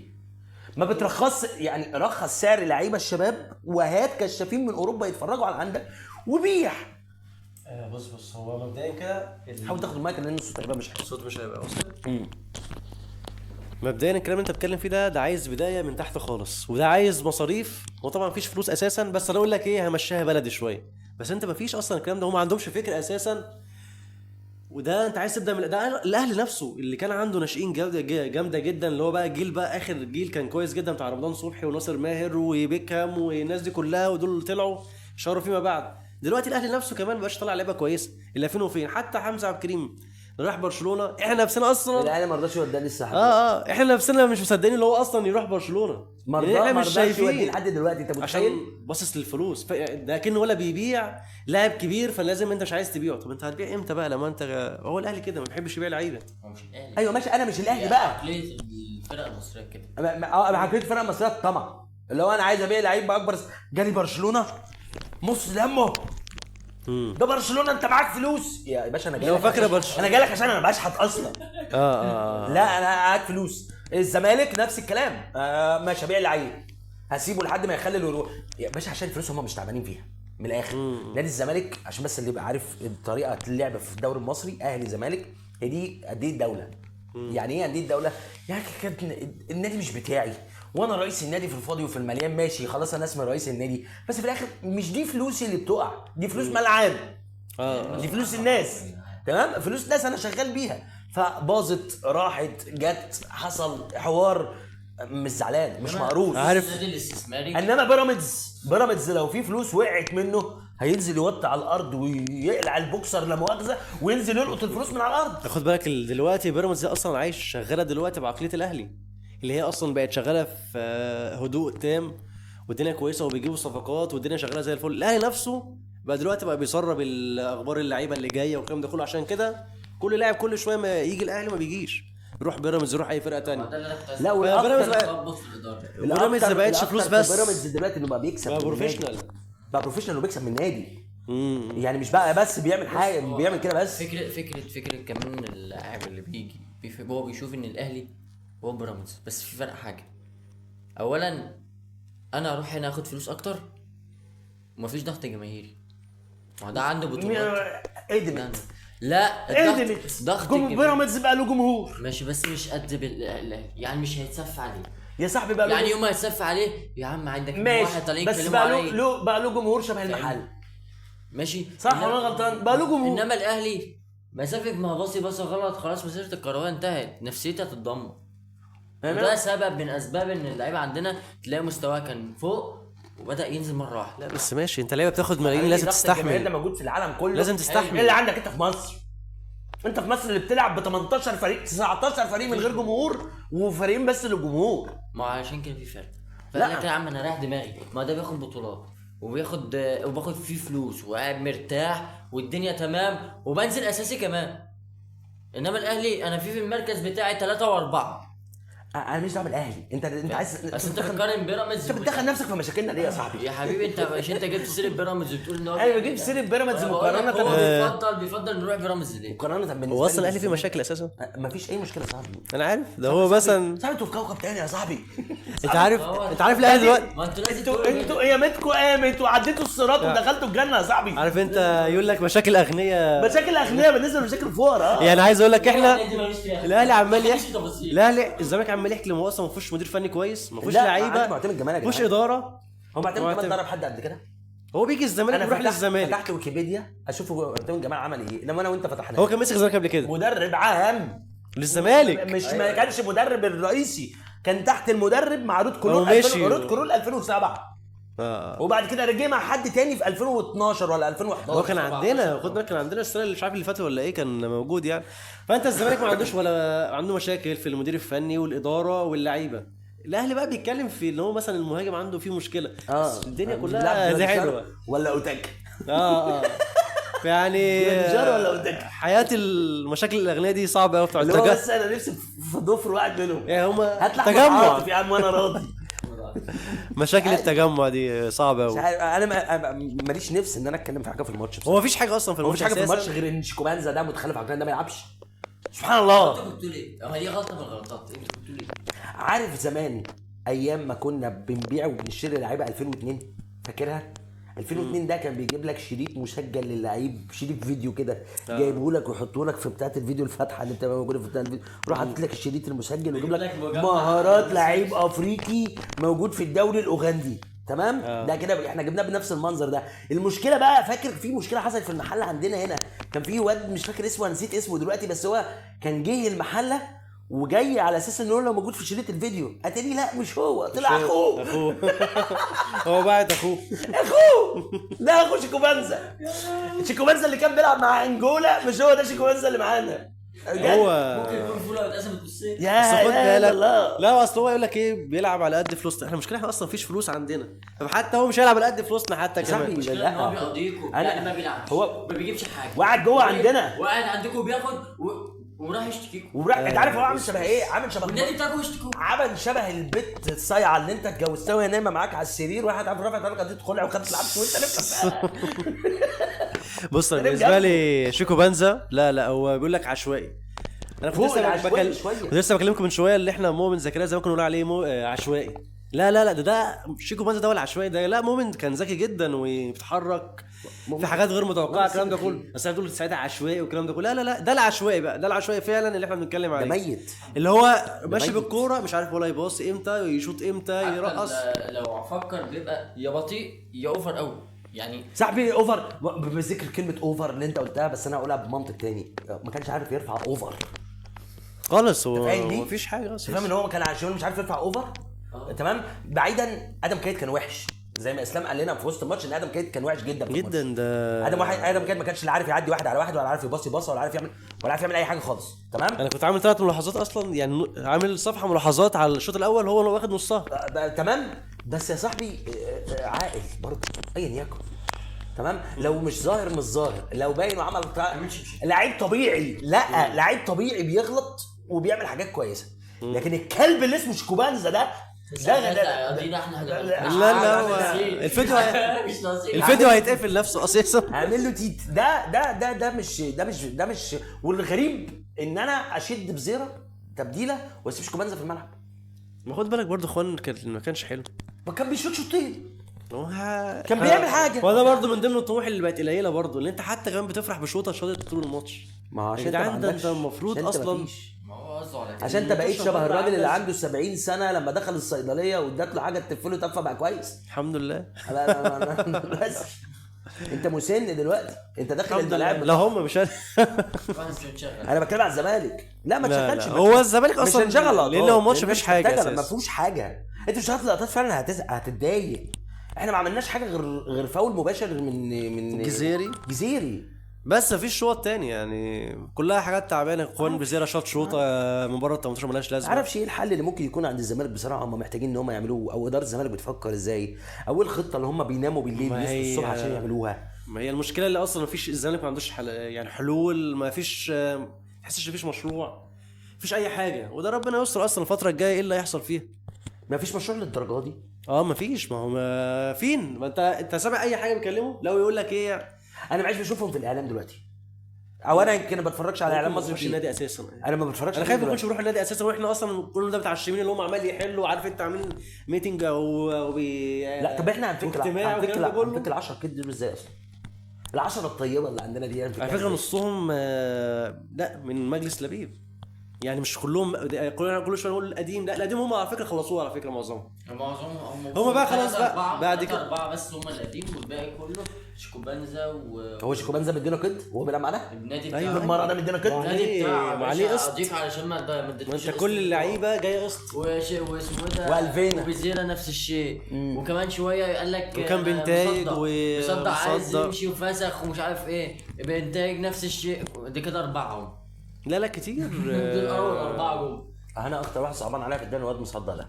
ما بترخص يعني، رخص سعر لعيبه الشباب وهات كشافين من اوروبا يتفرجوا على عندك وبيع. بص هو مبدئيا كده حاول تاخد المايك لان الصوت هيبقى مش حلو. الصوت مش هيبقى واصل. مبدئيا الكلام اللي انت بتتكلم فيه ده عايز بدايه من تحت خالص، وده عايز مصاريف، وطبعا مفيش فلوس اساسا. بس انا اقول لك ايه، همشيها بلدي شويه. بس انت مفيش اصلا الكلام ده، هم ما عندهمش فكره اساسا. وده انت عايز تبدا من ده الاهلي نفسه اللي كان عنده ناشئين جامده جدا، اللي هو بقى جيل بقى اخر جيل كان كويس جدا بتاع رمضان صبحي وناصر ماهر وبيكهام والناس دي كلها، ودول اللي طلعوا شهروا فيما بعد. دلوقتي الاهلي نفسه كمان مبقاش طالع لعيبه كويسه الا فين وفين. حتى حمزه عبد الكريم راح برشلونه، احنا نفسنا اصلا الاهلي ما رضاش يوديه لسه. احنا نفسنا مش مصدقين اللي هو اصلا يروح برشلونه. احنا مش شايفين لحد دلوقتي. انت متخيل؟ عشان باصص للفلوس ده كأنه ولا بيبيع لاعب كبير، فلازم انت مش عايز تبيعه. طب انت هتبيع امتى بقى لما انت هو الاهلي كده ما بيحبش يبيع لعيبه. هو مش الاهلي. ايوه ماشي، انا مش الاهلي بقى. عقليه الفرق المصريه كده. انا عقليه الفرق المصريه طمع، اللي هو انا عايز ابيع لعيب باكبر جالي برشلونه مسلمه ده برشلونه انت معاك فلوس يا باشا. انا جاي لو لك فاكر عشان- برشلونة. انا جاي لك عشان انا بشحت اصلا. اه لا انا معاك فلوس. الزمالك نفس الكلام. ماشي ابيع لعيب هسيبه لحد ما يخلي يروح يا باشا عشان الفلوس هم مش تعبانين فيها من الاخر. نادي الزمالك عشان بس اللي يبقى عارف طريقه اللعب في الدوري المصري، اهلي زمالك هي دي انديه الدوله. يعني ايه انديه الدوله؟ يعني كانت النادي مش بتاعي وانا رئيس النادي في الفاضي وفي المليان، ماشي خلاص انا اسمي رئيس النادي، بس في الاخر مش دي فلوسي اللي بتقع، دي فلوس ملعب. دي فلوس الناس، تمام؟ فلوس ناس انا شغال بيها، فباظت راحت جت حصل حوار. مش زعلان مش مقروص، عارف. النادي الاستثماري انما بيراميدز لو في فلوس وقعت منه هينزل يوطي على الارض ويقلع البوكسر لا مؤاخذه وينزل يلقط الفلوس من على الارض. خد بالك دلوقتي بيراميدز دي اصلا عايش شغاله دلوقتي بعقليه الاهلي، اللي هي اصلا بقت شغاله في هدوء تام والدنيا كويسه وبيجيبوا صفقات والدنيا شغاله زي الفل. الاهلي نفسه بقى دلوقتي بقى بيسرب الاخبار اللعيبه اللي جايه والكلام ده كله، عشان كده كل لاعب كل شويه ما يجي الاهلي ما بيجيش، يروح بيراميدز يروح اي فرقه تانية. ده اللي انا كنت عايز لا أقوله. والأكتر- تخبط في الاداره. بيراميدز ما بقتش الأكتر فلوس في بس. بيراميدز دلوقتي انه بقى بيكسب بقى من النادي. بروفيشنال. بقى بروفيشنال وبيكسب من النادي. يعني مش بقى بس بيعمل حاجه بيعمل كده بس. فكره كمان اللاعب اللي بيجي هو بيشوف ان الاهلي هو بيراميدز، بس في فرق حاجه. اولا انا اروح هنا اخد فلوس اكتر ومفيش ضغط جماهيري، ما هو ده عنده بطولات. ادمت لا ادمت ضغط بيراميدز بقى له جمهور ماشي، بس مش قد يعني مش هيتصف عليه. يا صاحبي بقى له يعني يوم ما يتصف عليه يا عم عندك ماشي، واحد طالعين بس يتكلموا بقى عليه. بقى له جمهور شبه المحل. ماشي صح ولا أنا غلطان؟ بقى له جمهور. انما الاهلي مسافه ما باصه غلط خلاص مسيره الكرويه انتهت، نفسيتها تتدمر. وده سبب من اسباب ان اللعيبه عندنا تلاقي مستواها كان فوق وبدا ينزل مره واحده. لا بس ماشي، انت لعيبه بتاخد ملايين لازم ضغط الجماهير ده تستحمل. موجود في العالم كله، لازم تستحمل. ايه اللي عندك انت في مصر؟ انت في مصر اللي بتلعب ب 18 فريق 19 فريق من غير جمهور وفريقين بس للجمهور. ما هو عشان كده في فرق. لا. فقال لك يا عم انا رايح دماغي، ما ده بياخد بطولات وباخد فيه فلوس وقاعد مرتاح والدنيا تمام وبنزل اساسي كمان. انما الاهلي انا في المركز بتاعي 3 و4. انا مش دعوه بالاهلي، انت عايز بس انت بتقارن بيراميدز انت بتدخل نفسك في مشاكلنا ليه يا صاحبي؟ يا حبيبي انت مش انت جبت سيره بيراميدز وتقول ان هو ايوه جيب سيره بيراميدز أنا بقول لك مقارنه هو بيفضل نروح بيراميدز ليه؟ مقارنه بالنسبه هو اصلا لي الاهلي فيه مشاكل اساسا. مفيش اي مشكله يا صاحبي. انا عارف ده هو مثلا. صاحبي انتوا في كوكب تاني يا صاحبي. انت عارف الاهلي دلوقتي. ما انتوا لازم تقولوا انتوا قيامتكم قامت وعديتوا الصراط ودخلتوا الجنه يا صاحبي. عارف انت يقول لك مشاكل اغنياء. مشاكل اغنياء بالنسبه لمشاكل الفقراء. يعني عايز اقول لك احنا النادي ماليش فيها. الاهلي عمال ماليش يحكي. تفاصيل. الاهلي الزمالك عمال يحكي لما هو اصلا ما فيهوش مدير فني كويس، ما فيهوش لا، لعيبه، عندي معتمد جمال يا ما فيهوش جدعان. اداره. هو معتمد جمال معتمد. ضرب حد قبل كده؟ هو بيجي الزمالك يروح للزمالك. فتحت ويكيبيديا اشوف معتمد جمال عمل ايه، انما انا وانت فتحنا هو كان ماسك الزمالك قبل كده مدرب عام للزمالك. مش ما كانش مدرب الرئيسي، كان تحت المدرب مع رود كرول. هو ماشي. رود كرول 2007 وبعد كده رجع مع حد تاني في 2012 ولا 2011. هو كان عندنا خد بالك كان عندنا السنه اللي مش عارف اللي فاتت ولا ايه كان موجود يعني. فانت الزمالك ما عندوش ولا عنده مشاكل في المدير الفني والاداره واللعيبه. الاهلي بقى بيتكلم في ان هو مثلا المهاجم عنده فيه مشكله. الدنيا كلها زي حلوه. ولا اوتاك يعني نجار ولا اوتاك. حياه المشاكل الاغنياء دي صعبه قوي بتوع اللي هو التجمع. بس انا نفسي في ضفر واحد منهم يعني هما هات لي تجمع. يا عم وانا راضي. مشاكل التجمع دي صعبه مش قوي. عارف انا ماليش نفس ان انا اتكلم في حاجه في الماتش. هو مفيش حاجه اصلا في هو الماتش مفيش حاجه في الماتش أساساً. غير ان شيكوبانزا ده متخلف عقليا ده ما يلعبش. سبحان الله. انتوا بتقولوا ايه؟ هو دي غلطه من الغلطات. انتوا بتقولوا ايه؟ عارف زمان ايام ما كنا بنبيع وبنشتري لعيبه 2002 فاكرها؟ 2002 ده كان بيجيب لك شريط مسجل للعيب، شريط فيديو كده جايبه لك ويحطه لك في بتاعه الفيديو الفاتحه اللي بتبقى موجوده في بتاعه الفيديو، روح حاطط لك الشريط المسجل ويجيب لك مهارات لعيب افريقي موجود في الدوري الاوغندي. تمام؟ ده كده احنا جبناه بنفس المنظر ده. المشكله بقى فاكر في مشكله حصلت في المحله عندنا هنا، كان في واد مش فاكر اسمه، نسيت اسمه دلوقتي، بس هو كان جه المحله وجاي على اساس ان هو لو موجود في شريط الفيديو، اتاري لا مش هو، طلع اخوه. هو بعد اخوه. ده اخو شيكوبانزا. شيكوبانزا اللي كان بيلعب مع انجولا مش هو ده شيكوبانزا اللي معانا. هو ممكن يكون فوله اتقسمت نصين. يا خد بالك. الله. لا اصل هو يقول لك ايه بيلعب على قد فلوسنا. احنا المشكله احنا اصلا مفيش فلوس عندنا، فحتى هو مش هيلعب على قد فلوسنا حتى كمان. المشكله ان هو بيقضيكوا يعني ما بيلعبش، هو ما بيجيبش حاجه، وقعد جوه عندنا. وقاعد عندكم بياخد وراح يشتكيكوا وراح انت عارف هو عامل شبه ايه؟ عامل شبه والنادي بتاعكم يشتكوا. عمل شبه البت الصايعه اللي انت اتجوزتها وهي نايمه معاك على السرير، واحد عارف رافع طلقه قضيه خلع وخدت العبس وانت نفسك. بص أنا بالنسبه لي شيكو بنزا لا هو بيقول لك عشوائي. انا كنت فوق العشوائي شوية. كنت لسه بكلمكم من شويه اللي احنا مؤمن زكريا زي ما كنا بنقول عليه عشوائي. لا ده شيكو بنزا ده ولا عشوائي ده، لا مؤمن كان ذكي جدا وبيتحرك في حاجات غير متوقعه الكلام ده كله. بس انا بقول ساعتها عشوائي والكلام ده كله، لا ده العشوائي بقى، ده العشوائي فعلا اللي احنا بنتكلم ده عليه. ميت اللي هو ماشي ميت. بالكوره مش عارف ولا يباص امتى يشوط امتى يرقص. لو افكر بيبقى يا بطيء يا اوفر قوي يعني. صاحبي اوفر، بذكر كلمه اوفر اللي انت قلتها، بس انا هقولها بمنطق تاني، ما كانش عارف يرفع اوفر خالص. هو فاهم دي؟ مفيش حاجه اصلا. تفهم ان هو كان عشان مش عارف يرفع اوفر. تمام. بعيدا ادم كايت كان وحش زي ما اسلام قال لنا في وسط الماتش ان ادم كايت كان وحش جدا في جدا الماتش. ده ادم كايت ما كانش لا عارف يعدي واحد على واحد، ولا عارف يباصي باصه، ولا عارف يعمل اي حاجه خالص. تمام. انا كنت عامل 3 ملاحظات اصلا، يعني عامل صفحه ملاحظات على الشوط الاول هو اللي واخد نصها. تمام. بس يا صاحبي عاقل برضه ايا يكن. تمام. لو مش ظاهر لو باين وعمل لعيب طبيعي، لا لعيب طبيعي بيغلط وبيعمل حاجات كويسه. لكن الكلب اللي اسمه شيكوبانزا ده لا هو الفيديو هيتقفل نفسه اساسا. هعمل له تيت. ده مش والغريب ان انا اشد بزيرة تبديله واسيب شيكوبانزا في الملعب. ما خد بالك برضه اخوان ما كانش حلو، ما كان بيشوط شوطين، كان كان بيعمل حاجه. وده برضه من ضمن الطموح اللي بقت قليله برضه، اللي انت حتى كمان بتفرح بشوطه شاطت طول الماتش. ما هو عشان انت المفروض اصلا عشان انت بقيت شبه الراجل اللي عنده 70 سنه لما دخل الصيدليه وادت له حاجه تفله تفه بقى كويس. الحمد لله. بس انت مسن دلوقتي، انت داخل الملاعب. لا هم مش انا بتكلم على الزمالك. لا ما تشغلش. هو الزمالك اصلا مش هنشغل لان هو ماتش مفيش حاجه، ما فيهوش حاجه. انت مش هتطلع لقطات فعلا هتتضايق. احنا ما عملناش حاجه غير فاول مباشر من جزيري بس مفيش شوط تاني، يعني كلها حاجات تعبانه. اخوان بزيرة شاط شوطه من بره ال 18 ملهاش لازمه. عارفش ايه الحل اللي ممكن يكون عند الزمالك بصراحه؟ هم محتاجين ان هم يعملوه، او اداره الزمالك بتفكر ازاي، او الخطه اللي هم بيناموا بالليل يصحوا الصبح عشان يعملوها. ما هي المشكله اللي اصلا مفيش، الزمالك ما عندوش يعني حلول، ما فيش تحسش مفيش مشروع، مفيش اي حاجه. وده ربنا يستر اصلا الفتره الجايه ايه اللي هيحصل فيها. ما فيش مشروع للدرجه دي. مفيش. ما هو فين؟ ما انت سامع اي حاجه بيكلمه لو يقول لك ايه؟ انا ما عادش بشوفهم في الاعلام دلوقتي، او انا يمكن ما بتفرجش على اعلام مصر في النادي اساسا. انا ما بتفرجش. انا خايف ما يكونش بيروح النادي اساسا، واحنا اصلا كل ده متعشمين اللي هم عمال يحلوا، عارف انت عاملين ميتنج او لا طب احنا هنفك ال 10 كده دول ازاي اصلا؟ ال10 الطيبه اللي عندنا دي على فكره نصهم لا من مجلس لبيب، يعني مش كلهم. كل شويه نقول القديم، لا القديم هم على فكره خلصوه على فكره معظمهم هم بقى خلاص بقى بعد كده 4 بس هم القديم، والباقي كله شيكوبانزا هو شيكوبانزا مدينا كده وهو بيلعب معانا النادي بتاعه. ايوه المره ده مدينا كده النادي بتاعه عليه قسط. اضيف علشان ما انت كل اللعيبه جايه قسط واسمه ده والفينا وبزيرة نفس الشيء. وكمان شويه قال لك وكان بنتايج مصدق عايز يمشي وفسخ ومش عارف ايه، بنتايج نفس الشيء. دي كده 4 لا كتير. دول اول 4 جول. انا اكتر واحد صعبان عليا في الدنيا الواد مصدق ده.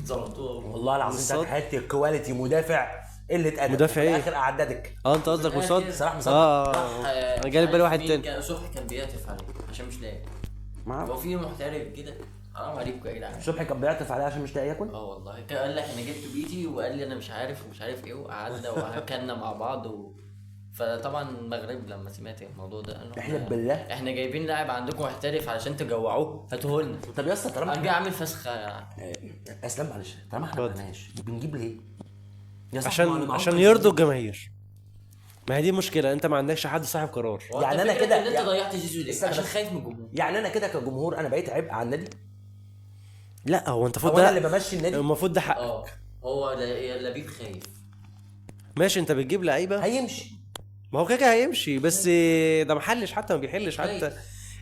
ظبطوه والله العظيم حته كواليتي مدافع اللي اتقدم مدافع ايه؟ اخر اعدادك. انت قصدك مصدق؟ صراحه مصدق. انا جالي بالي واحد تاني. صبحي كان بيهتف عليه عشان مش لاقي. هو في محترف كده حرام عليكم يا جدعان. صبحي كان بيعطف عليه عشان مش لاقي ياكل. والله قال لك انا جبت بيتي وقال لي انا مش عارف ومش عارف ايه، وقعدنا وهكلنا مع بعض فطبعا المغرب لما سمعت الموضوع ده احنا بالله احنا جايبين لاعب عندكم محترف علشان تجوعوه هاتوه لنا. طب يا اسطى طالما ارجع اعمل فسخه اسلام معلش، طالما احنا ما معناش بنجيب ليه؟ عشان يرضوا الجماهير. ما هي دي المشكله، انت ما عندكش حد صاحب قرار. يعني انا كده انت ضيعت زيزو ليه؟ عشان خايف من الجمهور. يعني انا كده كجمهور انا بقيت عبء على النادي؟ لا هو انت المفروض ده اللي بمشي النادي، المفروض ده حق. هو لبيب خايف. ماشي انت بتجيب لعيبه هيمشي، ما هو كده هيمشي، بس ده ما حلش حتى ما بيحلش حتى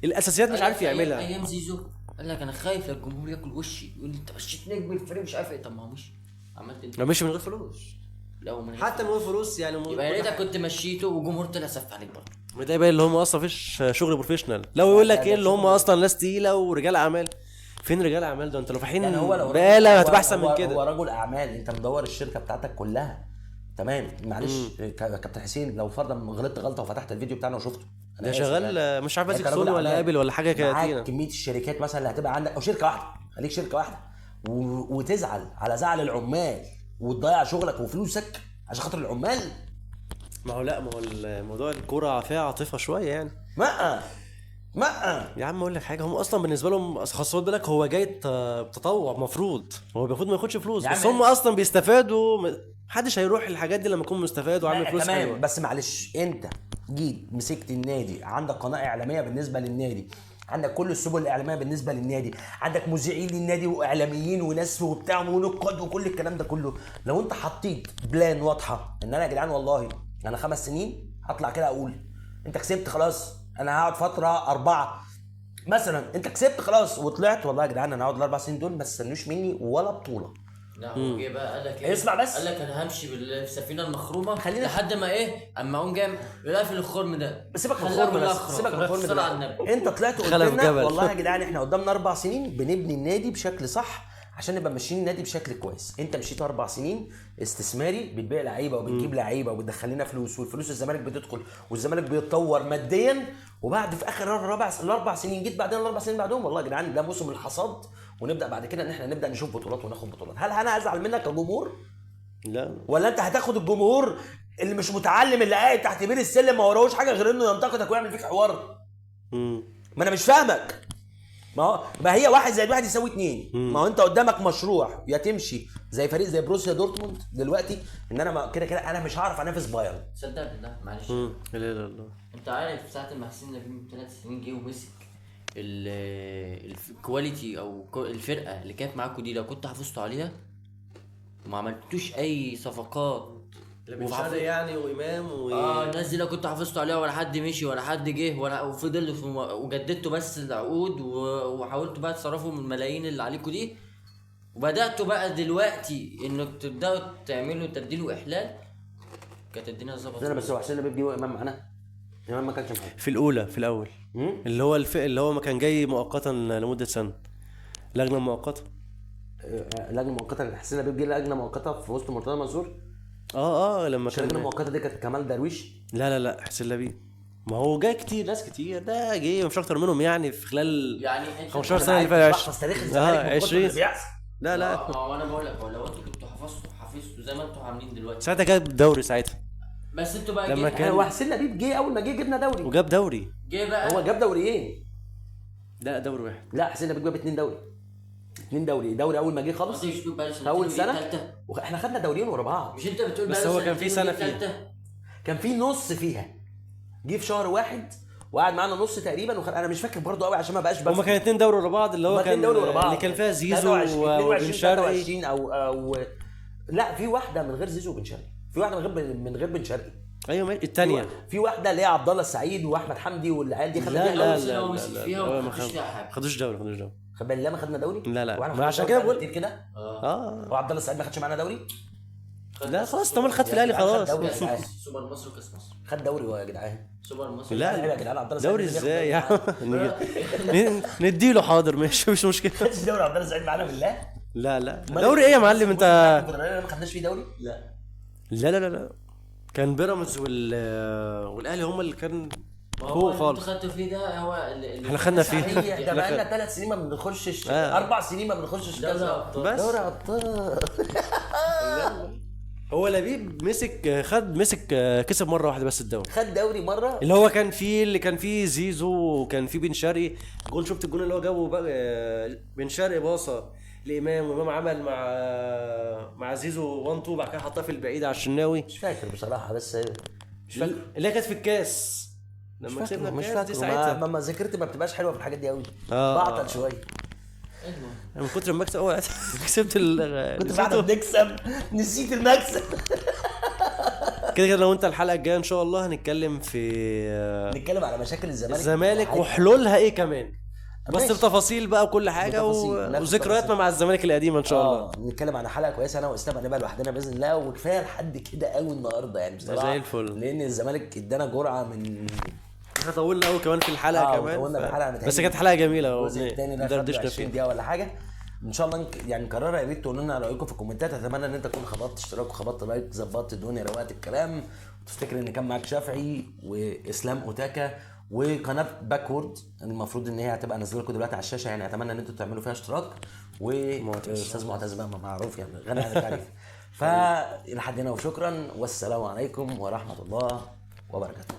الاساسيات مش عارف يعملها. ايام زيزو قال لك انا خايف الجمهور ياكل وشي، يقول لي انت مشيت نجم الفريق مش عارف ايه. طب ما هو مشي، عملت انت مشي من غير فلوس. لا من حتى من غير فلوس يعني يبقى يا ريتك كنت مشيته والجمهور طلع سف عليك برضه. ده يبين اللي هم اصلا مفيش شغل بروفيشنال. لو يقول لك ايه اللي هم اصلا ناس تقيله ورجال اعمال. فين رجال اعمال ده؟ انت لو فاحين يعني بقاله هتبقى احسن من كده. هو رجل اعمال، انت مدور الشركه بتاعتك كلها تمام. معلش كابتن حسين لو فرضا غلطت غلطه وفتحت الفيديو بتاعنا وشفته ده آسف شغال يعني. مش عارف ماسك أنت راجل سوني ولا أعمال. ابل ولا حاجه كده. معاك كميه الشركات مثلا اللي هتبقى عندك، او شركه واحده، خليك شركه واحده وتزعل على زعل العمال وتضيع شغلك وفلوسك عشان خاطر العمال. ما هو الموضوع الكوره فيها عاطفه شويه يعني. ما يا عم اقول لك حاجه، هم اصلا بالنسبه لهم خاص بالك هو جاي تطوع، المفروض هو المفروض ما ياخدش فلوس، يا بس عم هم اصلا بيستفادوا. محدش هيروح الحاجات دي لما يكون مستفاد وعامل فلوس تمام، حلوه. بس معلش انت جيت مسكت النادي، عندك قناه اعلاميه بالنسبه للنادي، عندك كل السبل الاعلاميه بالنسبه للنادي، عندك مذيعين للنادي واعلاميين وناس وبتاع ونقاد وكل الكلام ده كله. لو انت حطيت بلان واضحه ان انا يا جدعان والله انا 5 سنين هطلع كده اقول انت كسبت خلاص، انا هقعد فتره 4 مثلا، انت كسبت خلاص وطلعت والله يا جدعان انا هقعد ال4 سنين دول ما تستنوش مني ولا بطوله. لا هو جه بقى قال لك ايه؟ اسمع بس. قال لك انا همشي بالسفينه المخرومه خلينا لحد ما ايه، اما اقوم جاي يقفل الخرم ده. سيبك من خلاها الخرم بس، بالأخرى. سيبك من الخرم صلى على ده. النبي. انت طلعت قلت خلف لنا جبل. والله يا جدعان احنا قدامنا 4 سنين بنبني النادي بشكل صح عشان نبقى ماشيين النادي بشكل كويس. انت مشيت 4 سنين استثماري، بتبيع لعيبه وبتجيب لعيبه وبتدخل لنا فلوس، والفلوس الزمالك بتدخل والزمالك بيتطور ماديا، وبعد في اخر ال4 سنين جيت بعدين ال4 سنين بعدهم والله يا جدعان ده موسم الحصاد، ونبدا بعد كده ان احنا نبدا نشوف بطولات وناخد بطولات. هل انا هزعل منك كجمهور؟ لا ولا انت هتاخد الجمهور اللي مش متعلم اللي قاعد تحت بير السلم ما وراهوش حاجه غير انه ينتقدك ويعمل فيك حوار؟ ما انا مش فاهمك. ما هي 1 زائد 1 يساوي 2. ما هو انت قدامك مشروع يا تمشي زي فريق زي بروسيا دورتموند دلوقتي، ان انا كده انا مش هعرف انافس بايرن. صدق بالله معلش. لا لا لا. انت عارف ساعه ما حسين نبيل من 3 سنين جه ومسك الكواليتي او الفرقه اللي كانت معاكوا دي، لو كنت حافظتوا عليها وما عملتوش اي صفقات وفي يعني وامام الناس دي لو كنت حافظتوا عليها ولا حد مشي ولا حد جه ولا وفضل وجددتوا بس العقود وحاولتوا بقى تصرفوا من الملايين اللي عليكوا دي، وبداتوا بقى دلوقتي انك تبداوا تعملوا تبديل واحلال، كانت الدنيا ظبطت. انا بس هو حسين نبيل جه امام معانا، امام ما كانش معانا في الاول اللي هو اللي هو ما كان جاي مؤقتا لمده سنه، لجنه مؤقته. لجنه مؤقته. حسين نبيل جه لجنه مؤقته في وسط مرتضى منصور. لما كان اللجنه المؤقته دي كانت كمال درويش. لا حسين لبيب ما هو جاي كتير، ناس كتير، ده جه مش اكتر منهم يعني في خلال يعني 15 سنه اللي فاتت. بحفظ تاريخ الزمالك 20. لا ما انا بقول لك لو انتوا كنتوا حفظتوا زي ما انتوا عاملين دلوقتي ساعتها جاب دوري ساعتها، بس انتوا بقى لما كان هو حسين نبيل جه اول ما جه جبنا دوري وجاب دوري. جه بقى هو جاب دوريين. لا دوري واحد. لا حسين نبيل جاب 2 دوري. 2 دوري اول ما جه خالص انت مش بتقول بقى اول سنه تالتة. واحنا خدنا دوريين ورا بعض. مش انت بتقول بس بقى هو كان في سنة فيها. تالتة. كان في نص فيها جه في شهر 1 وقعد معانا نص تقريبا انا مش فاكر برضو قوي عشان ما بقاش هما كان 2 دوري ورا بعض، اللي هو كان دوري ورا بعض اللي كان فيها زيزو وبن شرقي 23 او لا في واحده من غير زيزو وبن شرقي، في واحده من غير بن شرقي. ايوه الثانيه في واحده اللي هي عبد الله السعيد واحمد حمدي والعيال دي خدت لا فيها لا دوري. لا هو مسك فيها لا وما خدش فيها حاجة. خدوش دوري خد بالله ما خدنا دوري. لا وإحنا ما عشان خدنا كده بقول كتير كده. وعبد الله السعيد ما خدش معانا دوري. لا خلاص طالما خد في الاهلي خلاص. دوري يا جدعان. سوبر مصر وكاس مصر. خد دوري يا جدعان. سوبر مصر. لا يا جدعان عبد الله السعيد دوري ازاي يا عم نديله حاضر ماشي مش مشكله. خدش دوري عبد الله السعيد معانا بالله. لا دوري ايه يا معلم انت؟ ما خدناش فيه دوري. لا كان بيراميدز والاهلي هم اللي كان فوق خالص. خدتوا فيه ده هو احنا خدنا فيه ده بقى لنا 3 سنين ما بنخشش 4 سنين ما بنخشش كذا بس دوري ابطال. هو لبيب مسك كسب مره واحده بس الدوري، خد دوري مره اللي هو كان فيه زيزو وكان فيه بن شرقي. جول شفت الجول اللي هو جابه بقى بن شرقي باصه لامام، وامام عمل مع زيزو 1 2 بعد كده حطها في البعيد على الشناوي. مش فاكر بصراحه بس مش فاكر اللي هي كانت في الكاس لما مش كسبنا فاكر الكاس دي ساعتها. ما ذاكرتي ما بتبقاش حلوه في الحاجات دي قوي. بعطل شويه من كتر ما كسبت كنت بعد بنكسب نسيت المكسب. كده لو انت الحلقه الجايه ان شاء الله هنتكلم نتكلم على مشاكل الزمالك وحلولها ايه كمان، بس ماشي. بتفاصيل بقى وكل حاجه وذكرياتنا مع الزمالك القديمه ان شاء الله. نتكلم عن حلقه كويسه انا واسلام هنبقى لوحدنا باذن الله، وكفايه لحد كده قوي النهارده يعني بصراحه زي الفل. لان الزمالك ادانا جرعه من احنا طولنا قوي كمان في الحلقه كمان طولنا في الحلقه بس كانت حلقه جميله الجزء الثاني ده دردشنا 20 فيه دقيقه ولا حاجه ان شاء الله. يعني نكررها، يا ريت تقولوا لنا رايكم في الكومنتات. اتمنى ان انت تكون خبطت اشتراك وخبطت لايك ظبطت الدنيا روقت الكلام، وتفتكر ان كان معاك شافعي واسلام اوتاكا وقناه باكورد المفروض ان هي هتبقى نازله لكم دلوقتي على الشاشه، يعني اتمنى ان انتوا تعملوا فيها اشتراك. واستاذ معتز بقى معروف يعني غني عن التعريف. فلحد هنا وشكرا، والسلام عليكم ورحمه الله وبركاته.